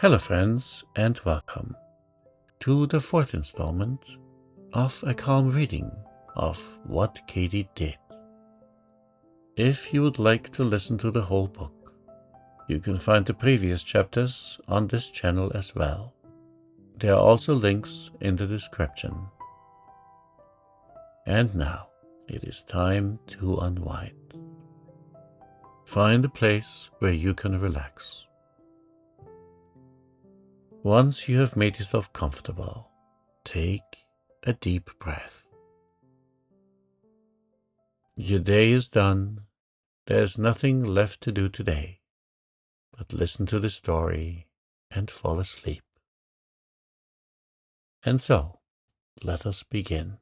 Hello, friends, and welcome to the fourth installment of a calm reading of What Katy Did. If you would like to listen to the whole book, you can find the previous chapters on this channel as well. There are also links in the description. And now, it is time to unwind. Find a place where you can relax. Once you have made yourself comfortable, take a deep breath. Your day is done. There's nothing left to do today but listen to the story and fall asleep. And so, let us begin.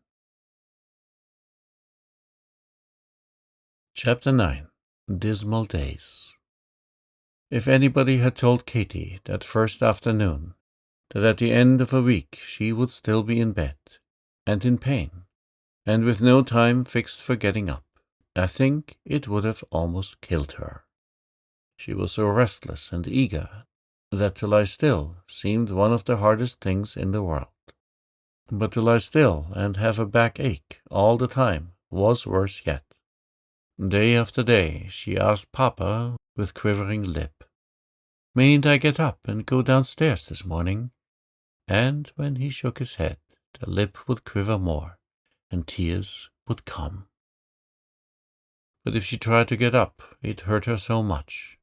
Chapter 9. Dismal Days. If anybody had told Katy that first afternoon that at the end of a week she would still be in bed and in pain and with no time fixed for getting up, I think it would have almost killed her. She was so restless and eager that to lie still seemed one of the hardest things in the world. But to lie still and have a backache all the time was worse yet. Day after day she asked Papa with quivering lip, "Mayn't I get up and go downstairs this morning?" And when he shook his head, the lip would quiver more, and tears would come. But if she tried to get up, it hurt her so much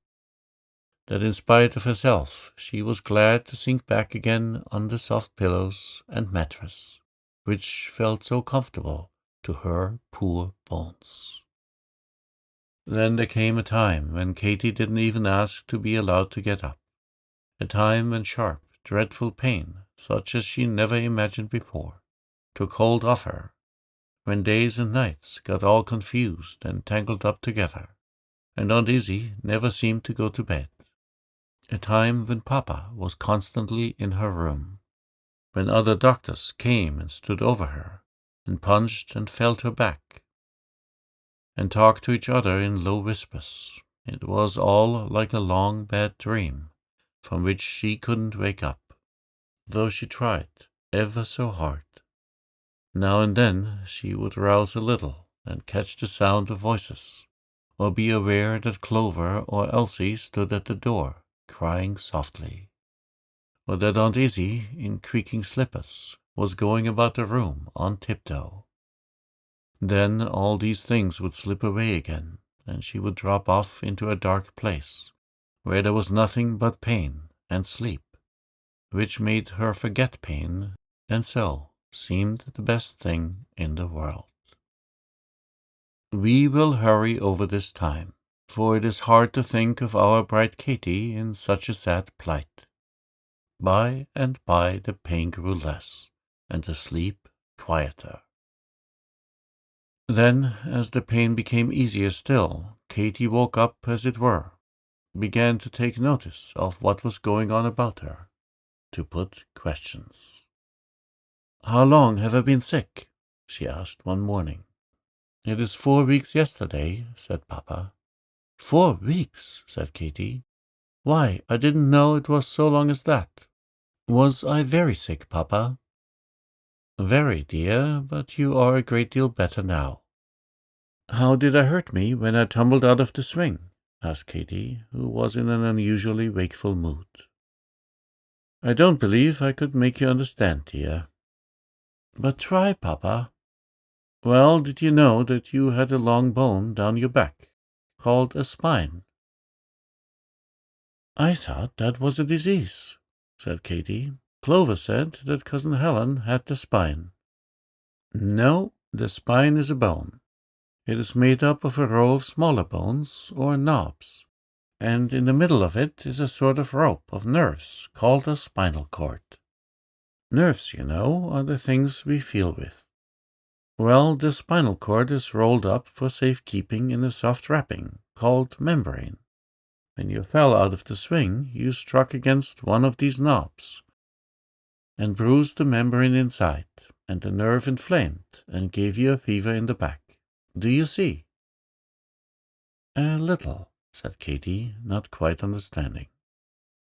that in spite of herself she was glad to sink back again on the soft pillows and mattress, which felt so comfortable to her poor bones. Then there came a time when Katy didn't even ask to be allowed to get up, a time when sharp, dreadful pain, such as she never imagined before, took hold of her, when days and nights got all confused and tangled up together, and Aunt Izzy never seemed to go to bed. A time when Papa was constantly in her room, when other doctors came and stood over her, and punched and felt her back, and talked to each other in low whispers. It was all like a long bad dream, from which she couldn't wake up, though she tried ever so hard. Now and then she would rouse a little and catch the sound of voices, or be aware that Clover or Elsie stood at the door, crying softly, or that Aunt Izzy, in creaking slippers, was going about the room on tiptoe. Then all these things would slip away again, and she would drop off into a dark place, where there was nothing but pain and sleep, which made her forget pain, and so seemed the best thing in the world. We will hurry over this time, for it is hard to think of our bright Katy in such a sad plight. By and by the pain grew less, and the sleep quieter. Then, as the pain became easier still, Katy woke up, as it were, began to take notice of what was going on about her, to put questions. "How long have I been sick?" she asked one morning. "It is 4 weeks yesterday," said Papa. "4 weeks," said Katy. "Why, I didn't know it was so long as that. Was I very sick, Papa?" "Very, dear, but you are a great deal better now." "How did I hurt me when I tumbled out of the swing?" asked Katy, who was in an unusually wakeful mood. "I don't believe I could make you understand, dear." "But try, Papa." "Well, did you know that you had a long bone down your back, called a spine?" "I thought that was a disease," said Katy. "Clover said that Cousin Helen had the spine." "No, the spine is a bone. It is made up of a row of smaller bones, or knobs, and in the middle of it is a sort of rope of nerves called a spinal cord. Nerves, you know, are the things we feel with. Well, the spinal cord is rolled up for safekeeping in a soft wrapping called membrane. When you fell out of the swing, you struck against one of these knobs and bruised the membrane inside, and the nerve inflamed and gave you a fever in the back. Do you see?" "A little," said Katy, not quite understanding.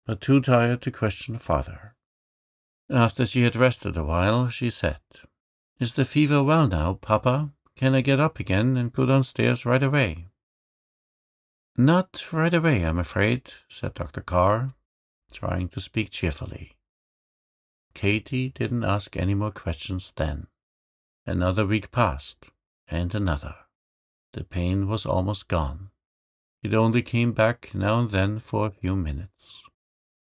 but too tired to question farther. After she had rested a while, she said, "Is the fever well now, Papa? Can I get up again and go downstairs right away?" "Not right away, I'm afraid," said Dr. Carr, trying to speak cheerfully. Katy didn't ask any more questions then. Another week passed, and another. The pain was almost gone. It only came back now and then for a few minutes.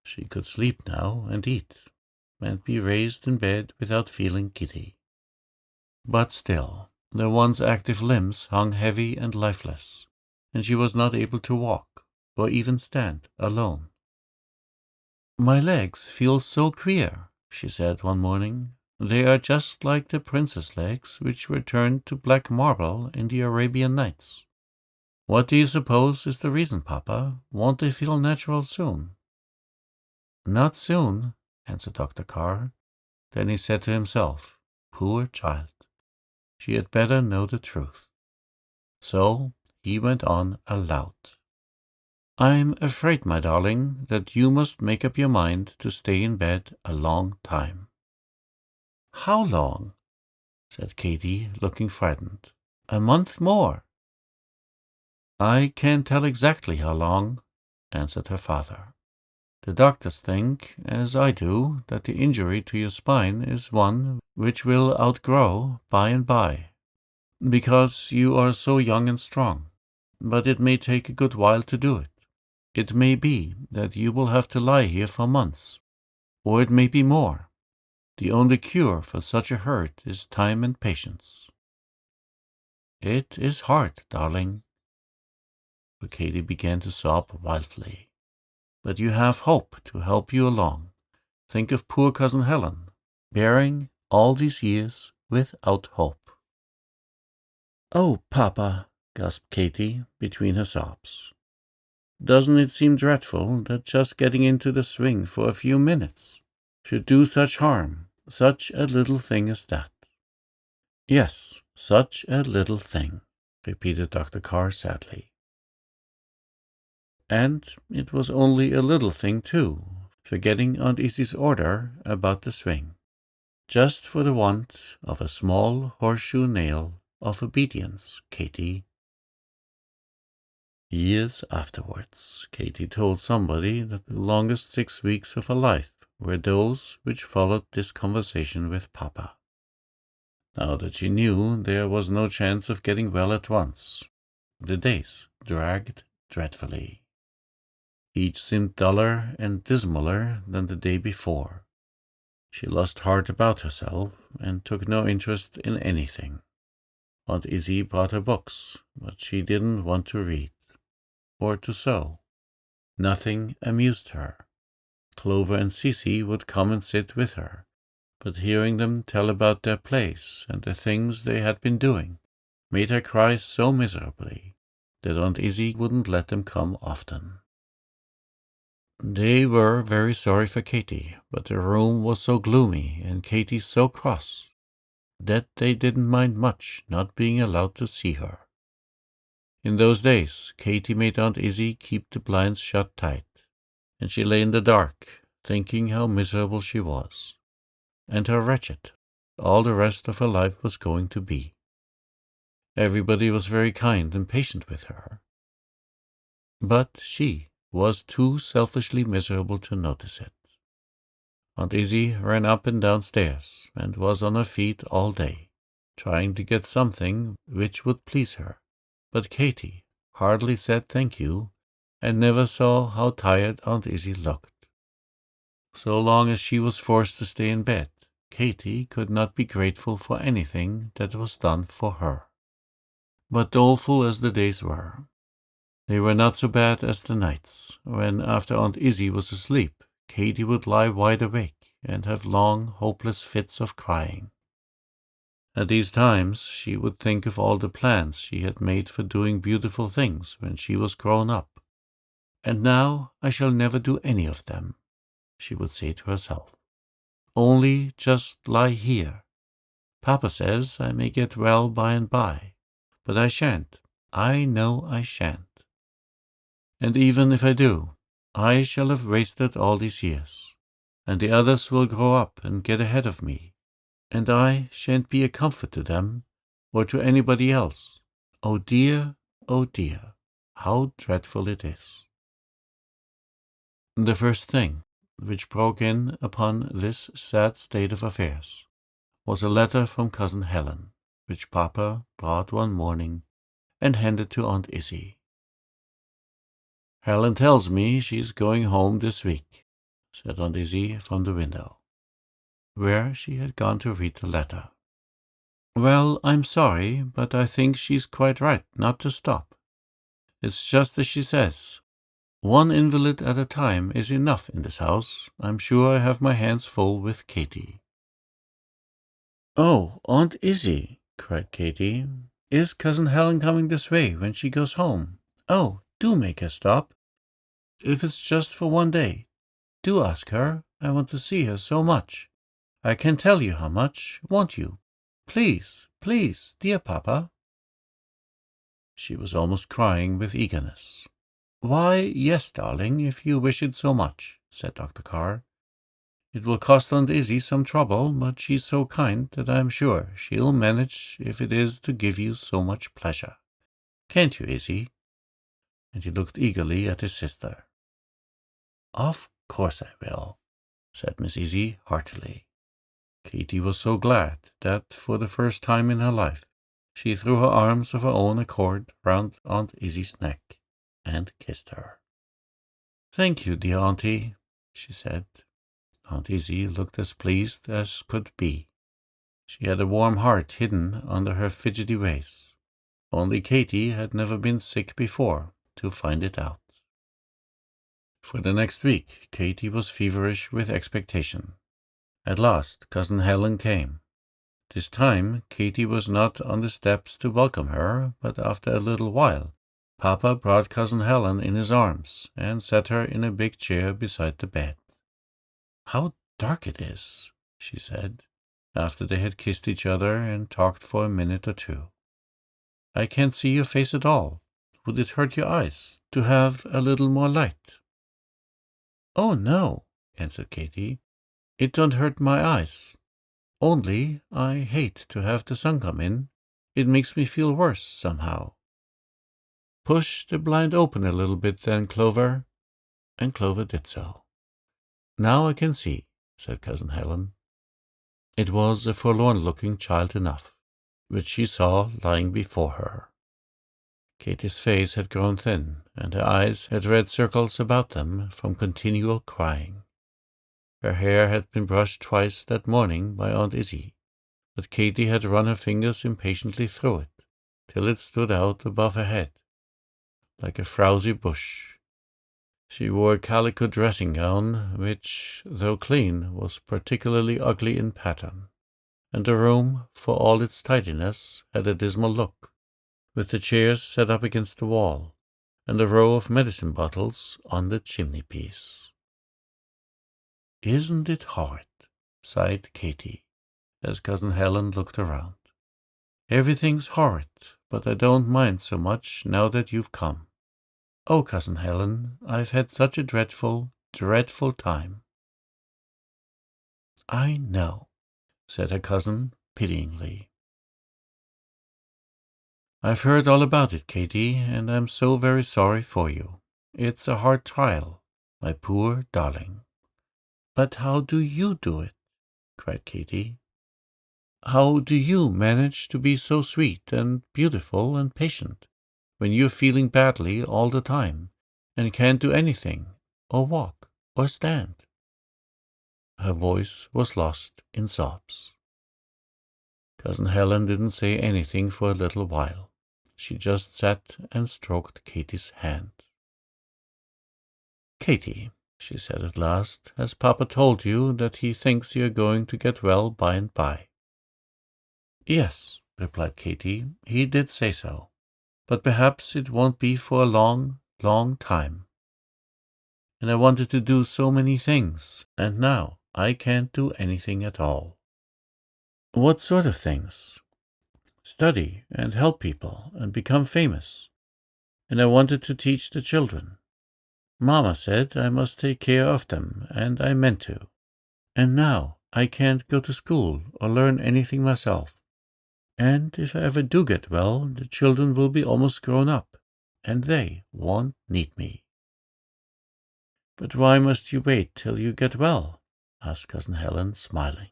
She could sleep now and eat, and be raised in bed without feeling giddy. But still, the once active limbs hung heavy and lifeless, and she was not able to walk, or even stand alone. "My legs feel so queer," she said one morning. "They are just like the princess legs which were turned to black marble in the Arabian Nights. What do you suppose is the reason, Papa? Won't they feel natural soon?" "Not soon," answered Dr. Carr. Then he said to himself, "Poor child, she had better know the truth." So he went on aloud. "I'm afraid, my darling, that you must make up your mind to stay in bed a long time." "How long?" said Katy, looking frightened. "A month more?" "I can't tell exactly how long," answered her father. "The doctors think, as I do, that the injury to your spine is one which will outgrow by and by, because you are so young and strong. But it may take a good while to do it. It may be that you will have to lie here for months, or it may be more. The only cure for such a hurt is time and patience." "It is hard, darling." For Katy began to sob wildly. "But you have hope to help you along. Think of poor Cousin Helen, bearing all these years without hope." "Oh, Papa," gasped Katy between her sobs. "Doesn't it seem dreadful that just getting into the swing for a few minutes should do such harm, such a little thing as that?" "Yes, such a little thing," repeated Dr. Carr sadly. And it was only a little thing, too, forgetting Aunt Izzie's order about the swing, just for the want of a small horseshoe nail of obedience, Katy. Years afterwards, Katy told somebody that the longest 6 weeks of her life were those which followed this conversation with Papa. Now that she knew there was no chance of getting well at once, the days dragged dreadfully. Each seemed duller and dismaler than the day before. She lost heart about herself and took no interest in anything. Aunt Izzie brought her books, but she didn't want to read or to sew. Nothing amused her. Clover and Cecy would come and sit with her, but hearing them tell about their plays and the things they had been doing made her cry so miserably that Aunt Izzie wouldn't let them come often. They were very sorry for Katy, but the room was so gloomy and Katy so cross that they didn't mind much not being allowed to see her. In those days, Katy made Aunt Izzie keep the blinds shut tight, and she lay in the dark, thinking how miserable she was, and how wretched all the rest of her life was going to be. Everybody was very kind and patient with her, but she was too selfishly miserable to notice it. Aunt Izzie ran up and down stairs, and was on her feet all day, trying to get something which would please her, but Katy hardly said thank you, and never saw how tired Aunt Izzie looked. So long as she was forced to stay in bed, Katy could not be grateful for anything that was done for her. But doleful as the days were, they were not so bad as the nights, when, after Aunt Izzie was asleep, Katy would lie wide awake and have long, hopeless fits of crying. At these times she would think of all the plans she had made for doing beautiful things when she was grown up. "And now I shall never do any of them," she would say to herself. "Only just lie here. Papa says I may get well by and by, but I shan't. I know I shan't. And even if I do, I shall have wasted all these years, and the others will grow up and get ahead of me, and I shan't be a comfort to them or to anybody else. Oh dear, how dreadful it is." The first thing which broke in upon this sad state of affairs was a letter from Cousin Helen, which Papa brought one morning and handed to Aunt Izzy. "Helen tells me she's going home this week," said Aunt Izzy from the window, where she had gone to read the letter. "Well, I'm sorry, but I think she's quite right not to stop. It's just as she says. One invalid at a time is enough in this house. I'm sure I have my hands full with Katy." "Oh, Aunt Izzy," cried Katy, "is Cousin Helen coming this way when she goes home? Oh, do make her stop. If it's just for one day, do ask her. I want to see her so much. I can tell you how much, won't you? Please, please, dear Papa." She was almost crying with eagerness. "Why, yes, darling, if you wish it so much," said Dr. Carr. "It will cost Aunt Izzy some trouble, but she's so kind that I'm sure she'll manage if it is to give you so much pleasure. Can't you, Izzy?" And he looked eagerly at his sister. "Of course I will," said Miss Izzy heartily. Katy was so glad that, for the first time in her life, she threw her arms of her own accord round Aunt Izzy's neck and kissed her. "Thank you, dear auntie," she said. Aunt Izzy looked as pleased as could be. She had a warm heart hidden under her fidgety ways. Only Katy had never been sick before to find it out. For the next week, Katy was feverish with expectation. At last, Cousin Helen came. This time, Katy was not on the steps to welcome her, but after a little while, Papa brought Cousin Helen in his arms and set her in a big chair beside the bed. "How dark it is," she said, after they had kissed each other and talked for a minute or two. "I can't see your face at all. Would it hurt your eyes to have a little more light?" "Oh, no," answered Katy. "It don't hurt my eyes. Only I hate to have the sun come in. It makes me feel worse, somehow." "Push the blind open a little bit, then, Clover." And Clover did so. "Now I can see," said Cousin Helen. It was a forlorn-looking child enough, which she saw lying before her. Katy's face had grown thin, and her eyes had red circles about them from continual crying. Her hair had been brushed twice that morning by Aunt Izzy, but Katy had run her fingers impatiently through it, till it stood out above her head, like a frowsy bush. She wore a calico dressing-gown, which, though clean, was particularly ugly in pattern, and the room, for all its tidiness, had a dismal look, with the chairs set up against the wall, and a row of medicine bottles on the chimney-piece. "Isn't it hard?" sighed Katy, as Cousin Helen looked around. "Everything's horrid, but I don't mind so much now that you've come. Oh, Cousin Helen, I've had such a dreadful, dreadful time." "I know," said her cousin pityingly. "I've heard all about it, Katy, and I'm so very sorry for you. It's a hard trial, my poor darling." "But how do you do it?" cried Katy. "How do you manage to be so sweet and beautiful and patient when you're feeling badly all the time and can't do anything, or walk, or stand?" Her voice was lost in sobs. Cousin Helen didn't say anything for a little while. She just sat and stroked Katy's hand. "Katy," she said at last, "has Papa told you that he thinks you're going to get well by and by?" "Yes," replied Katy, "he did say so, but perhaps it won't be for a long, long time. And I wanted to do so many things, and now I can't do anything at all." "What sort of things?" "Study and help people and become famous. And I wanted to teach the children." Mamma said I must take care of them, and I meant to. And now I can't go to school or learn anything myself. And if I ever do get well, the children will be almost grown up, and they won't need me." "But why must you wait till you get well?" asked Cousin Helen, smiling.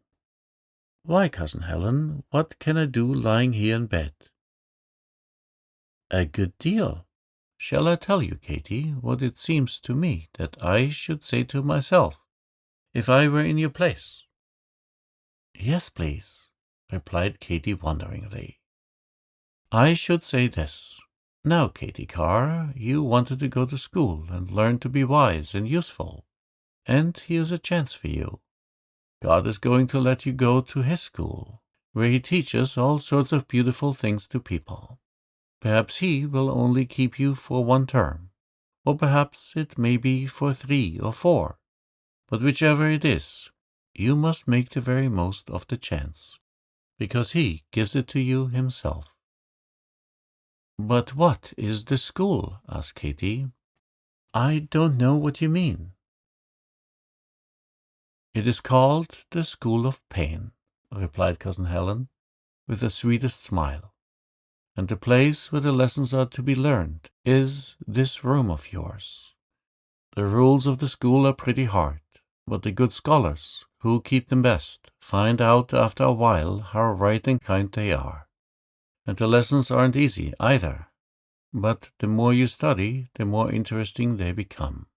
"Why, Cousin Helen, what can I do lying here in bed?" "A good deal. Shall I tell you, Katy, what it seems to me that I should say to myself, if I were in your place?" "Yes, please," replied Katy wonderingly. "I should say this. Now, Katy Carr, you wanted to go to school and learn to be wise and useful, and here's a chance for you. God is going to let you go to His school, where He teaches all sorts of beautiful things to people. Perhaps He will only keep you for 1 term, or perhaps it may be for 3 or 4. But whichever it is, you must make the very most of the chance, because He gives it to you Himself." "But what is the school?" asked Katy. "I don't know what you mean." "It is called the School of Pain," replied Cousin Helen, with the sweetest smile. "And the place where the lessons are to be learned is this room of yours. The rules of the school are pretty hard, but the good scholars, who keep them best, find out after a while how right and kind they are. And the lessons aren't easy either, but the more you study, the more interesting they become."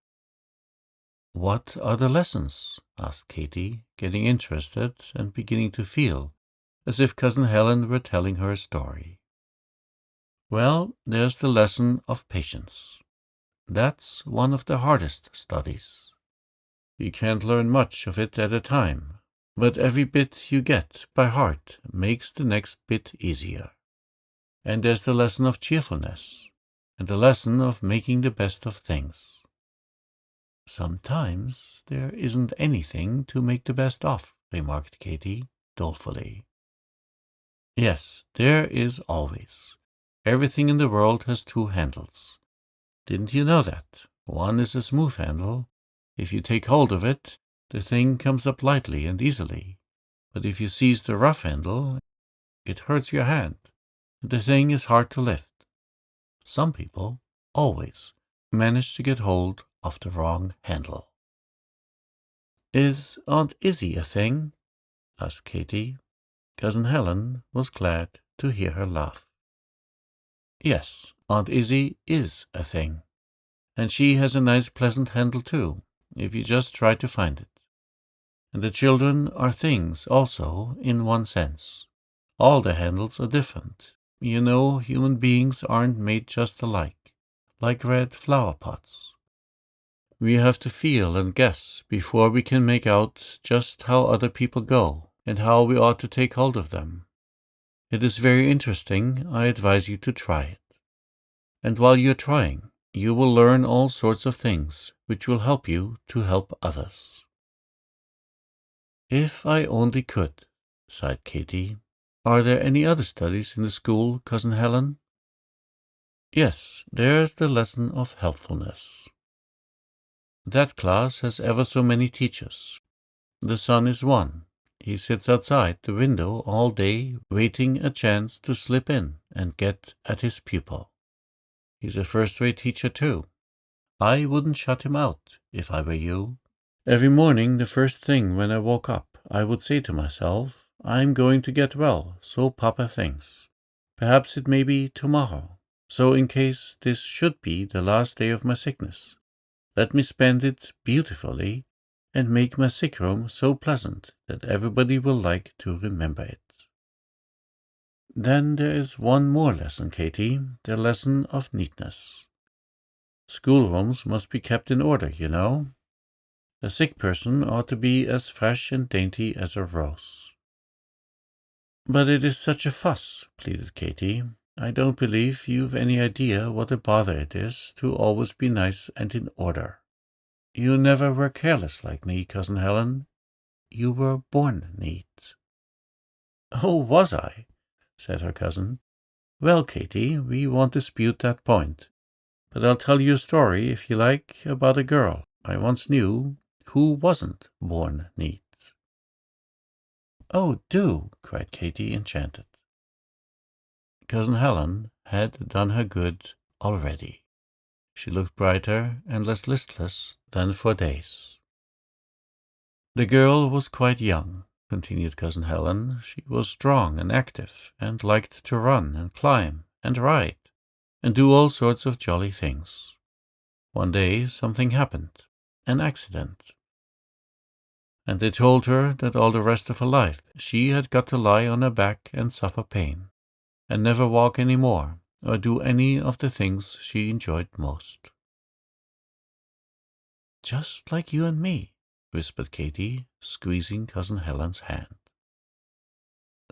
"What are the lessons?" asked Katy, getting interested and beginning to feel as if Cousin Helen were telling her a story. "Well, there's the lesson of patience. That's one of the hardest studies. You can't learn much of it at a time, but every bit you get by heart makes the next bit easier. And there's the lesson of cheerfulness, and the lesson of making the best of things. Sometimes there isn't anything to make the best of," remarked Katy, dolefully. "Yes, there is always. Everything in the world has 2 handles. Didn't you know that? One is a smooth handle. If you take hold of it, the thing comes up lightly and easily. But if you seize the rough handle, it hurts your hand, and the thing is hard to lift. Some people always manage to get hold of the wrong handle." "Is Aunt Izzie a thing?" asked Katy. Cousin Helen was glad to hear her laugh. "Yes, Aunt Izzie is a thing. And she has a nice pleasant handle too, if you just try to find it. And the children are things also, in one sense. All the handles are different. You know, human beings aren't made just alike, like red flower pots. We have to feel and guess before we can make out just how other people go and how we ought to take hold of them. It is very interesting. I advise you to try it. And while you're trying, you will learn all sorts of things which will help you to help others." "If I only could," sighed Katy. "Are there any other studies in the school, Cousin Helen?" "Yes, there's the lesson of helpfulness. That class has ever so many teachers. The son is one. He sits outside the window all day waiting a chance to slip in and get at his pupil. He's a first-rate teacher, too. I wouldn't shut him out, if I were you. Every morning, the first thing when I woke up, I would say to myself, I'm going to get well, so Papa thinks. Perhaps it may be tomorrow. So in case this should be the last day of my sickness, let me spend it beautifully and make my sick room so pleasant that everybody will like to remember it." "Then there is one more lesson, Katy, the lesson of neatness. Schoolrooms must be kept in order, you know. A sick person ought to be as fresh and dainty as a rose." "But it is such a fuss," pleaded Katy. "I don't believe you've any idea what a bother it is to always be nice and in order. You never were careless like me, Cousin Helen. You were born neat." "Oh, was I?" said her cousin. "Well, Katy, we won't dispute that point. But I'll tell you a story, if you like, about a girl I once knew who wasn't born neat." "Oh, do!" cried Katy, enchanted. Cousin Helen had done her good already. She looked brighter and less listless than for days. "The girl was quite young," continued Cousin Helen. "She was strong and active, and liked to run and climb and ride, and do all sorts of jolly things. One day something happened, an accident, and they told her that all the rest of her life she had got to lie on her back and suffer pain, and never walk any more, or do any of the things she enjoyed most." "Just like you and me," whispered Katy, squeezing Cousin Helen's hand.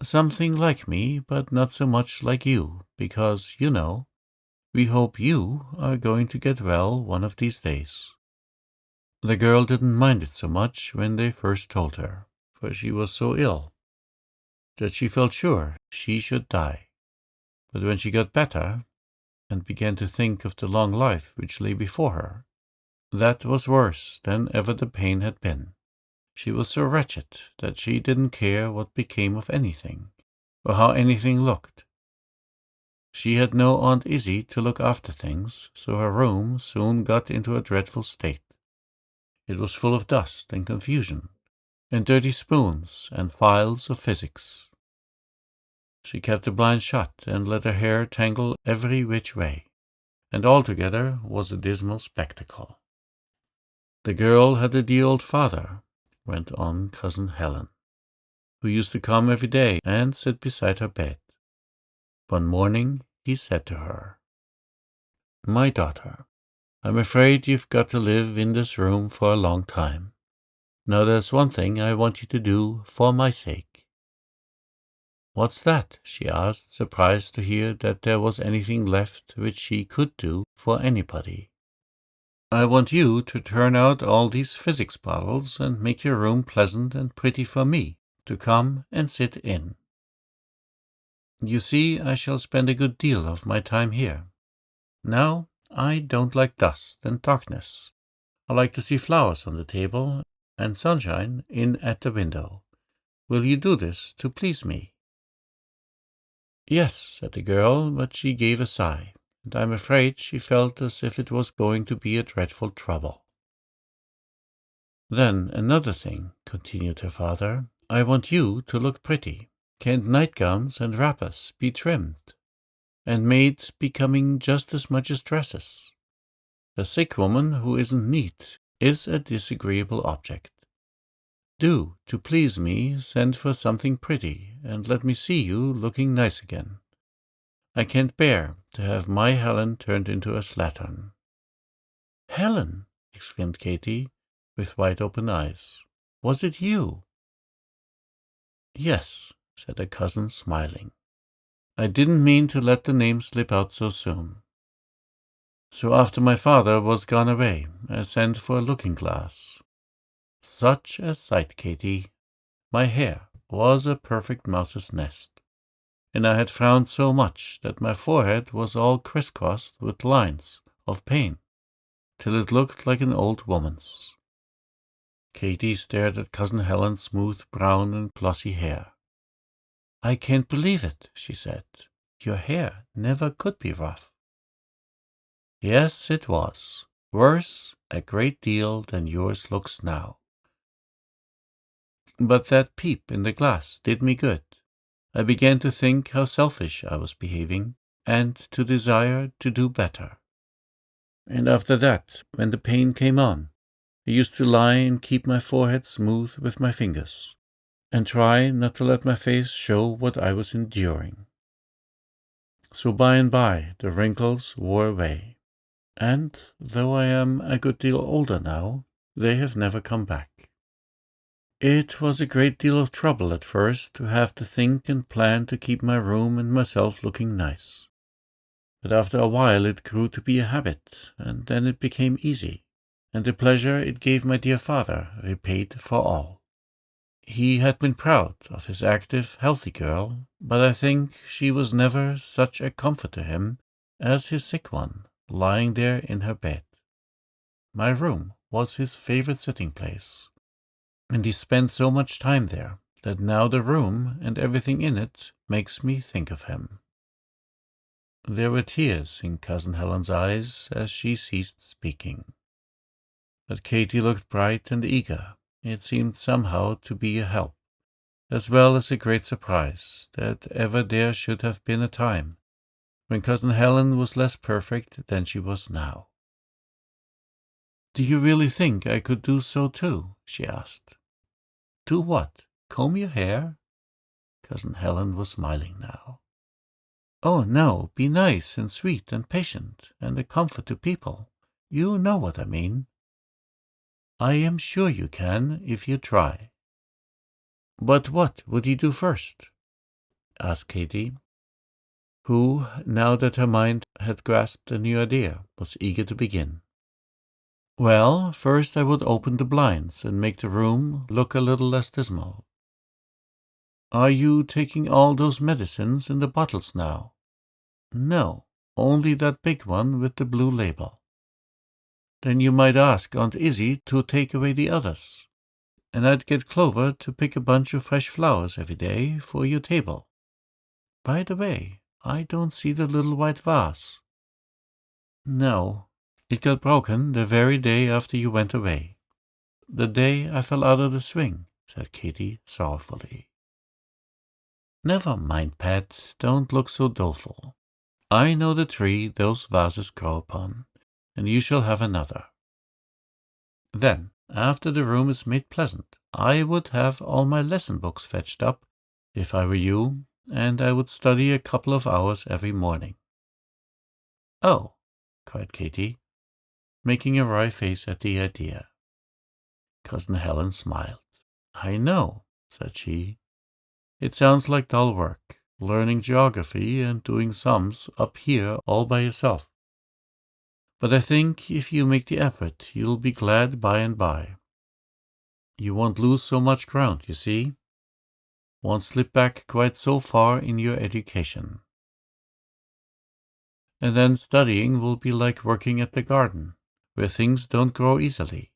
"Something like me, but not so much like you, because, you know, we hope you are going to get well one of these days." The girl didn't mind it so much when they first told her, for she was so ill that she felt sure she should die. But when she got better and began to think of the long life which lay before her, that was worse than ever the pain had been. She was so wretched that she didn't care what became of anything, or how anything looked. She had no Aunt Izzy to look after things, so her room soon got into a dreadful state. It was full of dust and confusion, and dirty spoons and files of physics. She kept the blinds shut and let her hair tangle every which way, and altogether was a dismal spectacle. "The girl had a dear old father," went on Cousin Helen, "who used to come every day and sit beside her bed. One morning he said to her, 'My daughter, I'm afraid you've got to live in this room for a long time. Now there's one thing I want you to do for my sake.'" "What's that?" she asked, surprised to hear that there was anything left which she could do for anybody. "I want you to turn out all these physics bottles and make your room pleasant and pretty for me to come and sit in. You see, I shall spend a good deal of my time here. Now, I don't like dust and darkness. I like to see flowers on the table and sunshine in at the window. Will you do this to please me?" "Yes," said the girl, but she gave a sigh, and I'm afraid she felt as if it was going to be a dreadful trouble. "Then another thing," continued her father. "I want you to look pretty. Can't nightgowns and wrappers be trimmed and made becoming just as much as dresses? A sick woman who isn't neat is a disagreeable object. Do, to please me, send for something pretty, and let me see you looking nice again. I can't bear to have my Helen turned into a slattern." "Helen!" exclaimed Katy, with wide-open eyes. "Was it you?" "Yes," said her cousin, smiling. "I didn't mean to let the name slip out so soon. So after my father was gone away, I sent for a looking-glass. Such a sight, Katy! My hair was a perfect mouse's nest, and I had frowned so much that my forehead was all crisscrossed with lines of pain, till it looked like an old woman's." Katy stared at Cousin Helen's smooth brown and glossy hair. "I can't believe it," she said. "Your hair never could be rough." "Yes, it was. Worse a great deal than yours looks now. But that peep in the glass did me good. I began to think how selfish I was behaving, and to desire to do better. And after that, when the pain came on, I used to lie and keep my forehead smooth with my fingers, and try not to let my face show what I was enduring. So by and by the wrinkles wore away, and though I am a good deal older now, they have never come back. It was a great deal of trouble at first to have to think and plan to keep my room and myself looking nice. But after a while it grew to be a habit, and then it became easy, and the pleasure it gave my dear father repaid for all. He had been proud of his active, healthy girl, but I think she was never such a comfort to him as his sick one, lying there in her bed. My room was his favorite sitting place, and he spent so much time there that now the room and everything in it makes me think of him. There were tears in Cousin Helen's eyes as she ceased speaking. But Katy looked bright and eager. It seemed somehow to be a help, as well as a great surprise, that ever there should have been a time when Cousin Helen was less perfect than she was now. "Do you really think I could do so too?" she asked. "Do what? Comb your hair?" Cousin Helen was smiling now. "Oh, no, be nice and sweet and patient and a comfort to people. You know what I mean." "I am sure you can, if you try." "But what would you do first?" asked Katy, who, now that her mind had grasped a new idea, was eager to begin. "Well, first I would open the blinds and make the room look a little less dismal." "Are you taking all those medicines in the bottles now?" "No, only that big one with the blue label." "Then you might ask Aunt Izzy to take away the others, and I'd get Clover to pick a bunch of fresh flowers every day for your table. By the way, I don't see the little white vase." "No, it got broken the very day after you went away. The day I fell out of the swing," said Katy sorrowfully. "Never mind, Pat, don't look so doleful. I know the tree those vases grow upon, and you shall have another. Then, after the room is made pleasant, I would have all my lesson books fetched up, if I were you, and I would study a couple of hours every morning." "Oh!" cried Katy, making a wry face at the idea. Cousin Helen smiled. "I know," said she. "It sounds like dull work, learning geography and doing sums up here all by yourself. But I think if you make the effort, you'll be glad by and by. You won't lose so much ground, you see. Won't slip back quite so far in your education. And then studying will be like working at the garden, where things don't grow easily.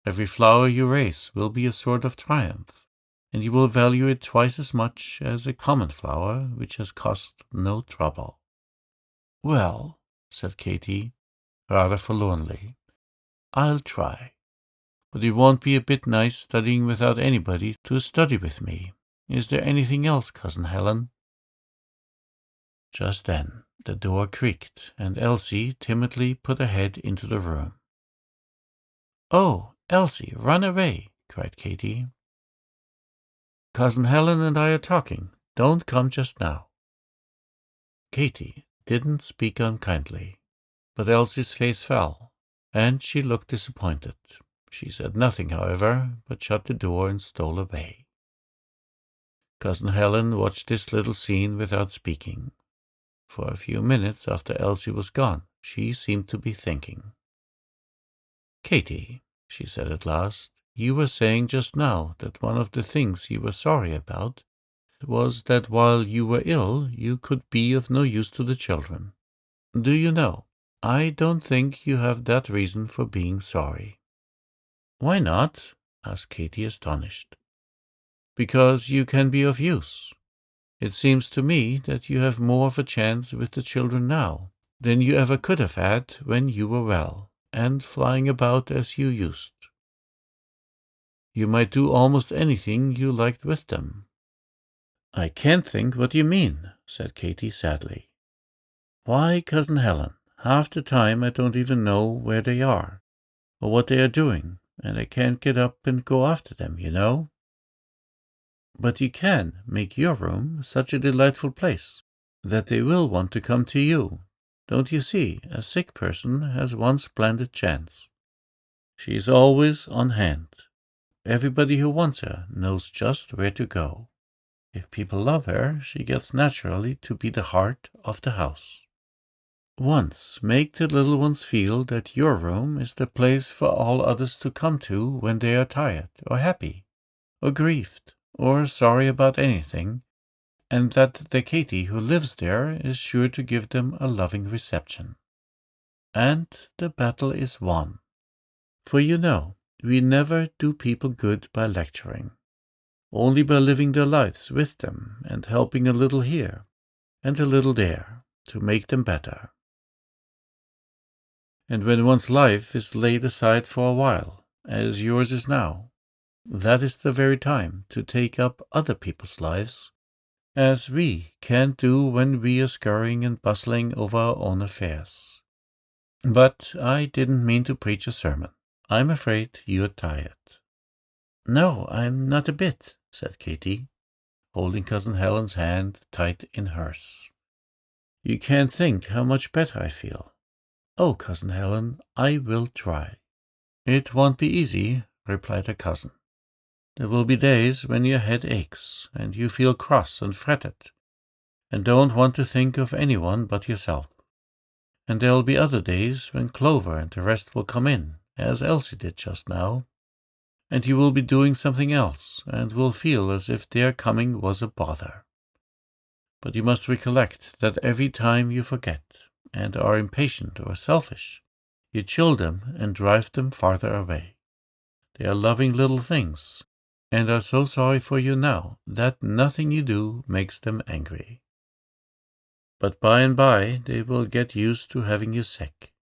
Every flower you raise will be a sort of triumph, and you will value it twice as much as a common flower which has cost no trouble." "Well," said Katy, rather forlornly, "I'll try. But it won't be a bit nice studying without anybody to study with me. Is there anything else, Cousin Helen?" Just then the door creaked, and Elsie timidly put her head into the room. "Oh, Elsie, run away!" cried Katy. "Cousin Helen and I are talking. Don't come just now." Katy didn't speak unkindly, but Elsie's face fell, and she looked disappointed. She said nothing, however, but shut the door and stole away. Cousin Helen watched this little scene without speaking. For a few minutes after Elsie was gone, she seemed to be thinking. "Katy," she said at last, "you were saying just now that one of the things you were sorry about was that while you were ill you could be of no use to the children. Do you know, I don't think you have that reason for being sorry." "Why not?" asked Katy, astonished. "Because you can be of use. It seems to me that you have more of a chance with the children now than you ever could have had when you were well and flying about as you used. You might do almost anything you liked with them." "I can't think what you mean," said Katy sadly. "Why, Cousin Helen, half the time I don't even know where they are or what they are doing, and I can't get up and go after them, you know." "But you can make your room such a delightful place that they will want to come to you. Don't you see, a sick person has one splendid chance. She is always on hand. Everybody who wants her knows just where to go. If people love her, she gets naturally to be the heart of the house. Once make the little ones feel that your room is the place for all others to come to when they are tired or happy or grieved or sorry about anything, and that the Katy who lives there is sure to give them a loving reception." and the battle is won. For you know, we never do people good by lecturing, only by living their lives with them and helping a little here and a little there to make them better. And when one's life is laid aside for a while, as yours is now, that is the very time to take up other people's lives, as we can't do when we are scurrying and bustling over our own affairs. But I didn't mean to preach a sermon. I'm afraid you're tired. No, I'm not a bit, said Katy, holding Cousin Helen's hand tight in hers. You can't think how much better I feel. Oh, Cousin Helen, I will try. It won't be easy, replied her cousin. There will be days when your head aches, and you feel cross and fretted, and don't want to think of anyone but yourself. And there'll be other days when Clover and the rest will come in, as Elsie did just now, and you will be doing something else, and will feel as if their coming was a bother. But you must recollect that every time you forget, and are impatient or selfish, you chill them and drive them farther away. They are loving little things, and are so sorry for you now that nothing you do makes them angry. But by and by they will get used to having you sick,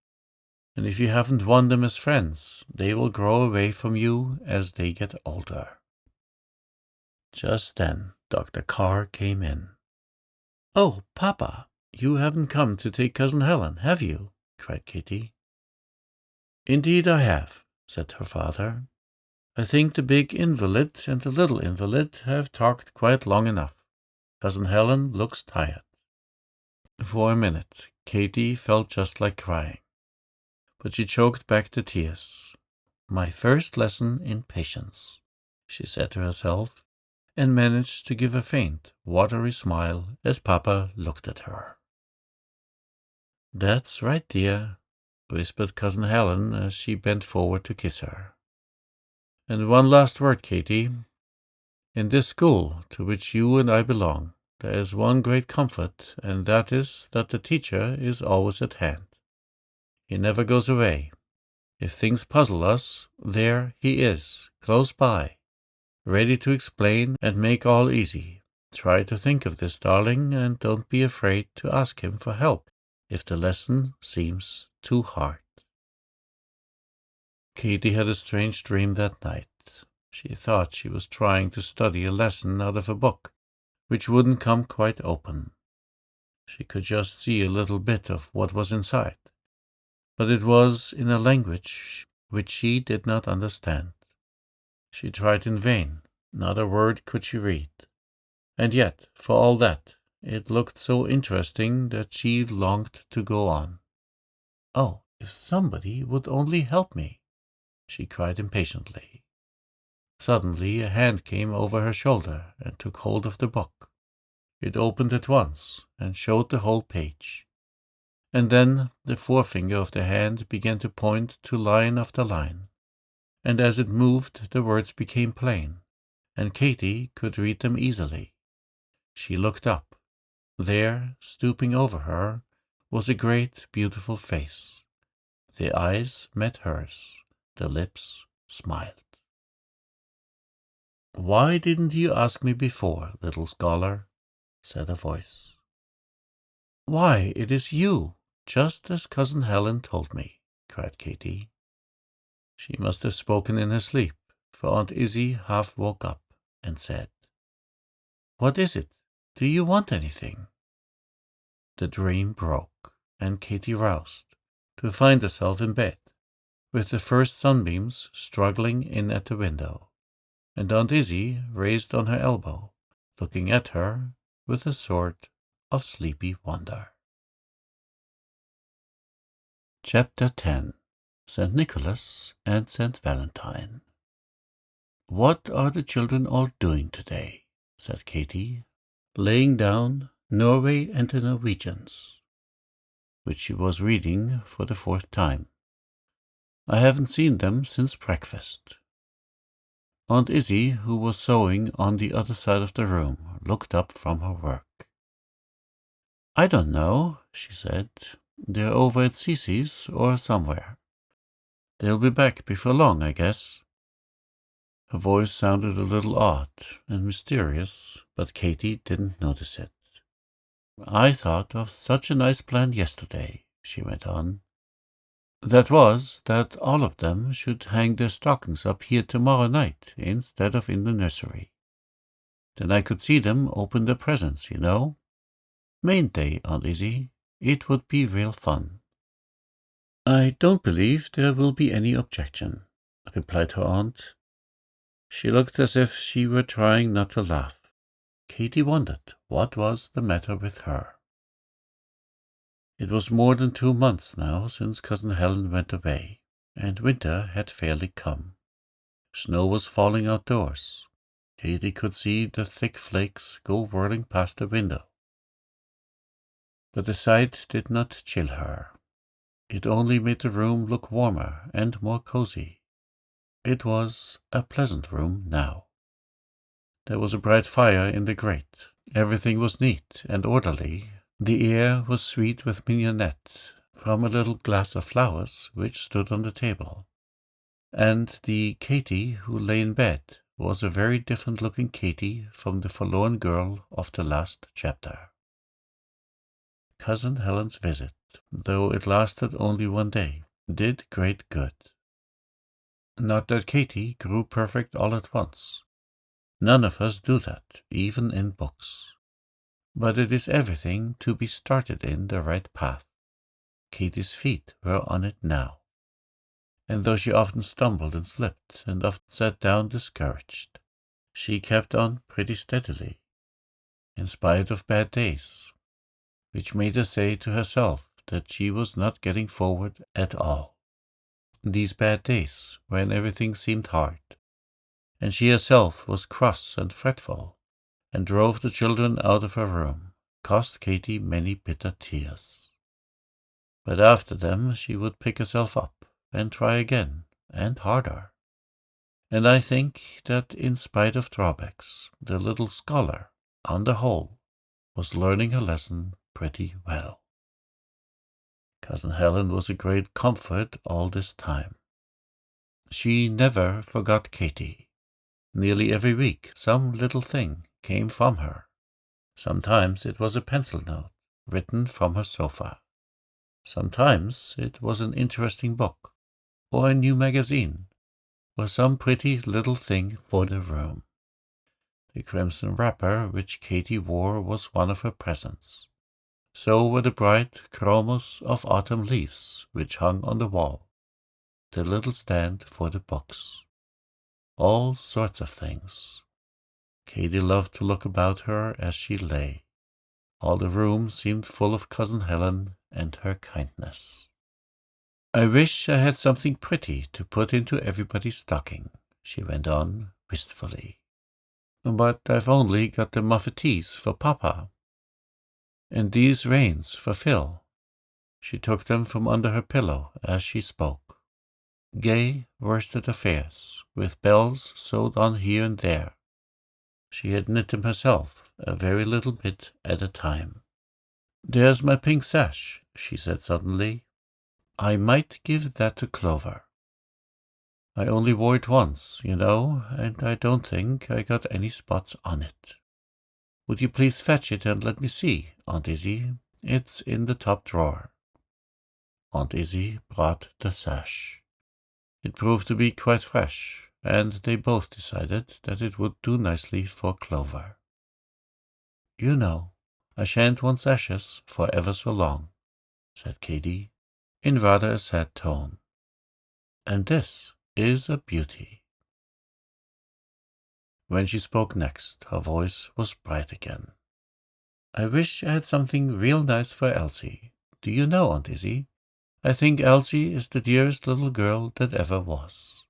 and if you haven't won them as friends, they will grow away from you as they get older. Just then Dr. Carr came in. Oh, Papa, you haven't come to take Cousin Helen, have you? Cried Katy. Indeed I have, said her father. I think the big invalid and the little invalid have talked quite long enough. Cousin Helen looks tired. For a minute, Katy felt just like crying, but she choked back the tears. My first lesson in patience, she said to herself, and managed to give a faint, watery smile as Papa looked at her. That's right, dear, whispered Cousin Helen as she bent forward to kiss her. And one last word, Katy. In this school to which you and I belong, there is one great comfort, and that is that the teacher is always at hand. He never goes away. If things puzzle us, there he is, close by, ready to explain and make all easy. Try to think of this, darling, and don't be afraid to ask him for help if the lesson seems too hard. Katy had a strange dream that night. She thought she was trying to study a lesson out of a book, which wouldn't come quite open. She could just see a little bit of what was inside, but it was in a language which she did not understand. She tried in vain, not a word could she read. And yet, for all that, it looked so interesting that she longed to go on. Oh, if somebody would only help me, she cried impatiently. Suddenly a hand came over her shoulder and took hold of the book. It opened at once and showed the whole page. And then the forefinger of the hand began to point to line after line, and as it moved the words became plain, and Katy could read them easily. She looked up. There, stooping over her, was a great, beautiful face. The eyes met hers, the lips smiled. Why didn't you ask me before, little scholar? Said a voice. Why, it is you, just as Cousin Helen told me, cried Katy. She must have spoken in her sleep, for Aunt Izzie half woke up and said, What is it? Do you want anything? The dream broke, and Katy roused, to find herself in bed, with the first sunbeams struggling in at the window, and Aunt Izzie raised on her elbow, looking at her with a sort of sleepy wonder. Chapter 10. St. Nicholas and St. Valentine. What are the children all doing today? Said Katy, laying down Norway and the Norwegians, which she was reading for the 4th time. I haven't seen them since breakfast. Aunt Izzie, who was sewing on the other side of the room, looked up from her work. I don't know, she said. They're over at Cece's or somewhere. They'll be back before long, I guess." Her voice sounded a little odd and mysterious, but Katy didn't notice it. "I thought of such a nice plan yesterday," she went on. "That was that all of them should hang their stockings up here tomorrow night instead of in the nursery. Then I could see them open their presents, you know. Mayn't they, Aunt Izzy? It would be real fun." "I don't believe there will be any objection," replied her aunt. She looked as if she were trying not to laugh. Katy wondered what was the matter with her. It was more than 2 months now since Cousin Helen went away, and winter had fairly come. Snow was falling outdoors. Katy could see the thick flakes go whirling past the window. But the sight did not chill her. It only made the room look warmer and more cozy. It was a pleasant room now. There was a bright fire in the grate. Everything was neat and orderly. The air was sweet with mignonette from a little glass of flowers which stood on the table. And the Katy who lay in bed was a very different-looking Katy from the forlorn girl of the last chapter. Cousin Helen's visit, though it lasted only 1 day, did great good. Not that Katy grew perfect all at once. None of us do that, even in books. But it is everything to be started in the right path. Katy's feet were on it now. And though she often stumbled and slipped, and often sat down discouraged, she kept on pretty steadily, in spite of bad days, which made her say to herself that she was not getting forward at all. These bad days, when everything seemed hard, and she herself was cross and fretful, and drove the children out of her room, cost Katy many bitter tears. But after them she would pick herself up and try again, and harder. And I think that in spite of drawbacks, the little scholar, on the whole, was learning her lesson pretty well. Cousin Helen was a great comfort all this time. She never forgot Katy. Nearly every week some little thing came from her. Sometimes it was a pencil note written from her sofa. Sometimes it was an interesting book, or a new magazine, or some pretty little thing for the room. The crimson wrapper which Katy wore was one of her presents. So were the bright chromos of autumn leaves which hung on the wall, the little stand for the books. All sorts of things. Katy loved to look about her as she lay. All the room seemed full of Cousin Helen and her kindness. "I wish I had something pretty to put into everybody's stocking," she went on wistfully. "But I've only got the muffetees for Papa, and these reins for Phil." She took them from under her pillow as she spoke. Gay worsted affairs, with bells sewed on here and there. She had knit them herself, a very little bit at a time. "There's my pink sash," she said suddenly. "I might give that to Clover. I only wore it once, you know, and I don't think I got any spots on it. Would you please fetch it and let me see, Aunt Izzy? It's in the top drawer." Aunt Izzy brought the sash. It proved to be quite fresh, and they both decided that it would do nicely for Clover. "You know, I shan't want sashes for ever so long," said Katy, in rather a sad tone. "And this is a beauty." When she spoke next, her voice was bright again. "I wish I had something real nice for Elsie. Do you know, Aunt Izzy, I think Elsie is the dearest little girl that ever was."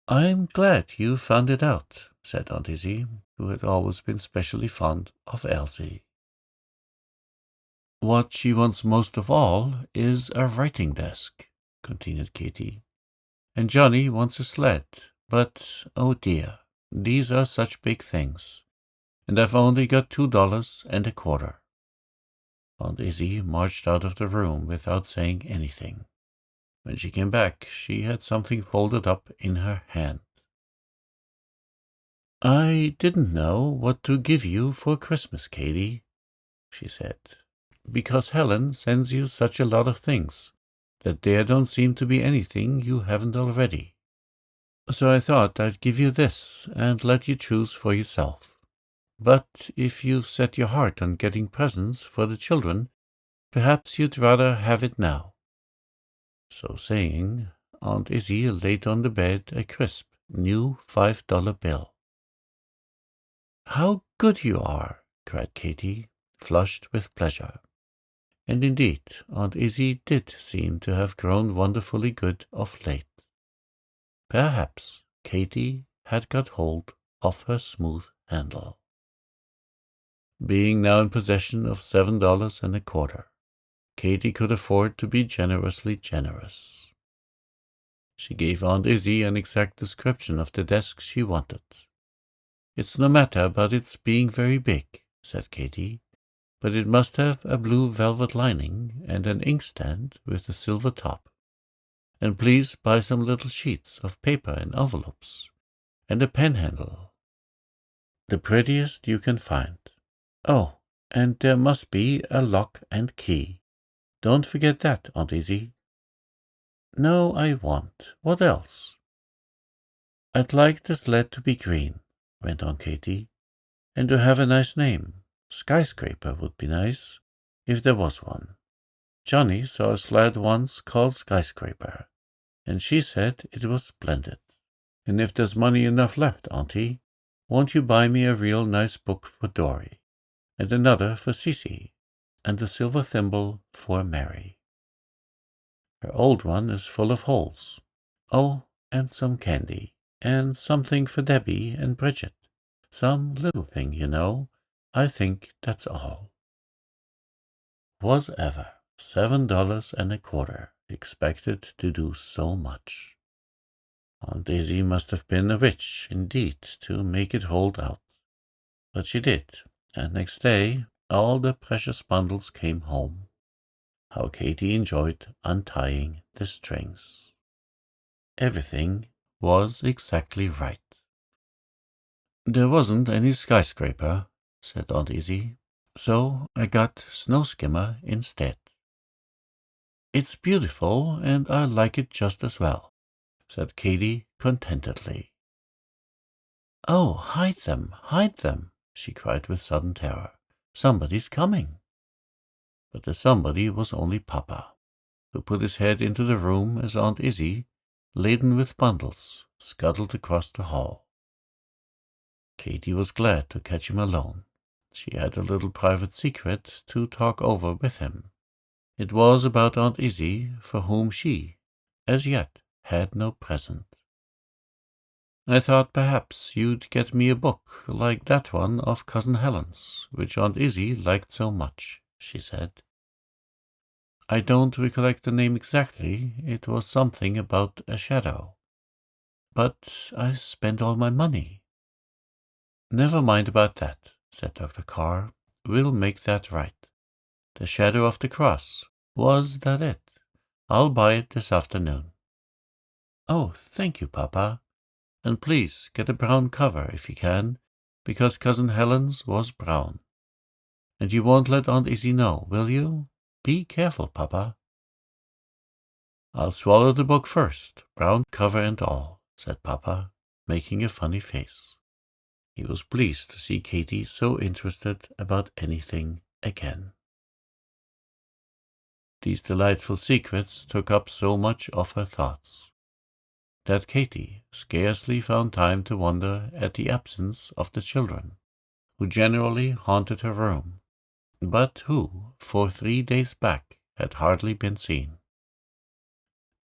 "I'm glad you found it out," said Aunt Izzy, who had always been specially fond of Elsie. "What she wants most of all is a writing desk," continued Katy. "And Johnny wants a sled, but, oh dear, these are such big things, and I've only got $2.25. Aunt Izzy marched out of the room without saying anything. When she came back, she had something folded up in her hand. "I didn't know what to give you for Christmas, Katy," she said, "because Helen sends you such a lot of things that there don't seem to be anything you haven't already. So I thought I'd give you this and let you choose for yourself. But if you've set your heart on getting presents for the children, perhaps you'd rather have it now." So saying, Aunt Izzy laid on the bed a crisp, new $5 bill. "How good you are!" cried Katy, flushed with pleasure. And indeed, Aunt Izzy did seem to have grown wonderfully good of late. Perhaps Katy had got hold of her smooth handle. Being now in possession of $7.25, Katy could afford to be generously generous. She gave Aunt Izzy an exact description of the desk she wanted. "It's no matter about its being very big," said Katy, "but it must have a blue velvet lining and an inkstand with a silver top. And please buy some little sheets of paper and envelopes, and a pen handle, the prettiest you can find. Oh, and there must be a lock and key. Don't forget that, Aunt Izzy." "No, I won't. What else?" "I'd like the sled to be green," went on Katy, "and to have a nice name. Skyscraper would be nice, if there was one. Johnny saw a sled once called Skyscraper, and she said it was splendid. And if there's money enough left, Auntie, won't you buy me a real nice book for Dory, and another for Cece, and a silver thimble for Mary? Her old one is full of holes. Oh, and some candy, and something for Debbie and Bridget. Some little thing, you know. I think that's all." Was ever $7.25 expected to do so much? Aunt Izzy must have been a witch, indeed, to make it hold out. But she did, and next day all the precious bundles came home. How Katy enjoyed untying the strings. Everything was exactly right. "There wasn't any skyscraper," said Aunt Izzy, "so I got snow skimmer instead." "It's beautiful, and I like it just as well," said Katy contentedly. "Oh, hide them!" she cried with sudden terror. "Somebody's coming." But the somebody was only Papa, who put his head into the room as Aunt Izzy, laden with bundles, scuttled across the hall. Katy was glad to catch him alone. She had a little private secret to talk over with him. It was about Aunt Izzy, for whom she, as yet, had no present. "I thought perhaps you'd get me a book like that one of Cousin Helen's, which Aunt Izzy liked so much," she said. "I don't recollect the name exactly. It was something about a shadow. But I spent all my money." "Never mind about that," said Dr. Carr. "We'll make that right. The Shadow of the Cross. Was that it? I'll buy it this afternoon." "Oh, thank you, Papa. And please get a brown cover if you can, because Cousin Helen's was brown. And you won't let Aunt Izzy know, will you? Be careful, Papa." "I'll swallow the book first, brown cover and all," said Papa, making a funny face. He was pleased to see Katy so interested about anything again. These delightful secrets took up so much of her thoughts that Katy scarcely found time to wonder at the absence of the children, who generally haunted her room, but who, for 3 days back, had hardly been seen.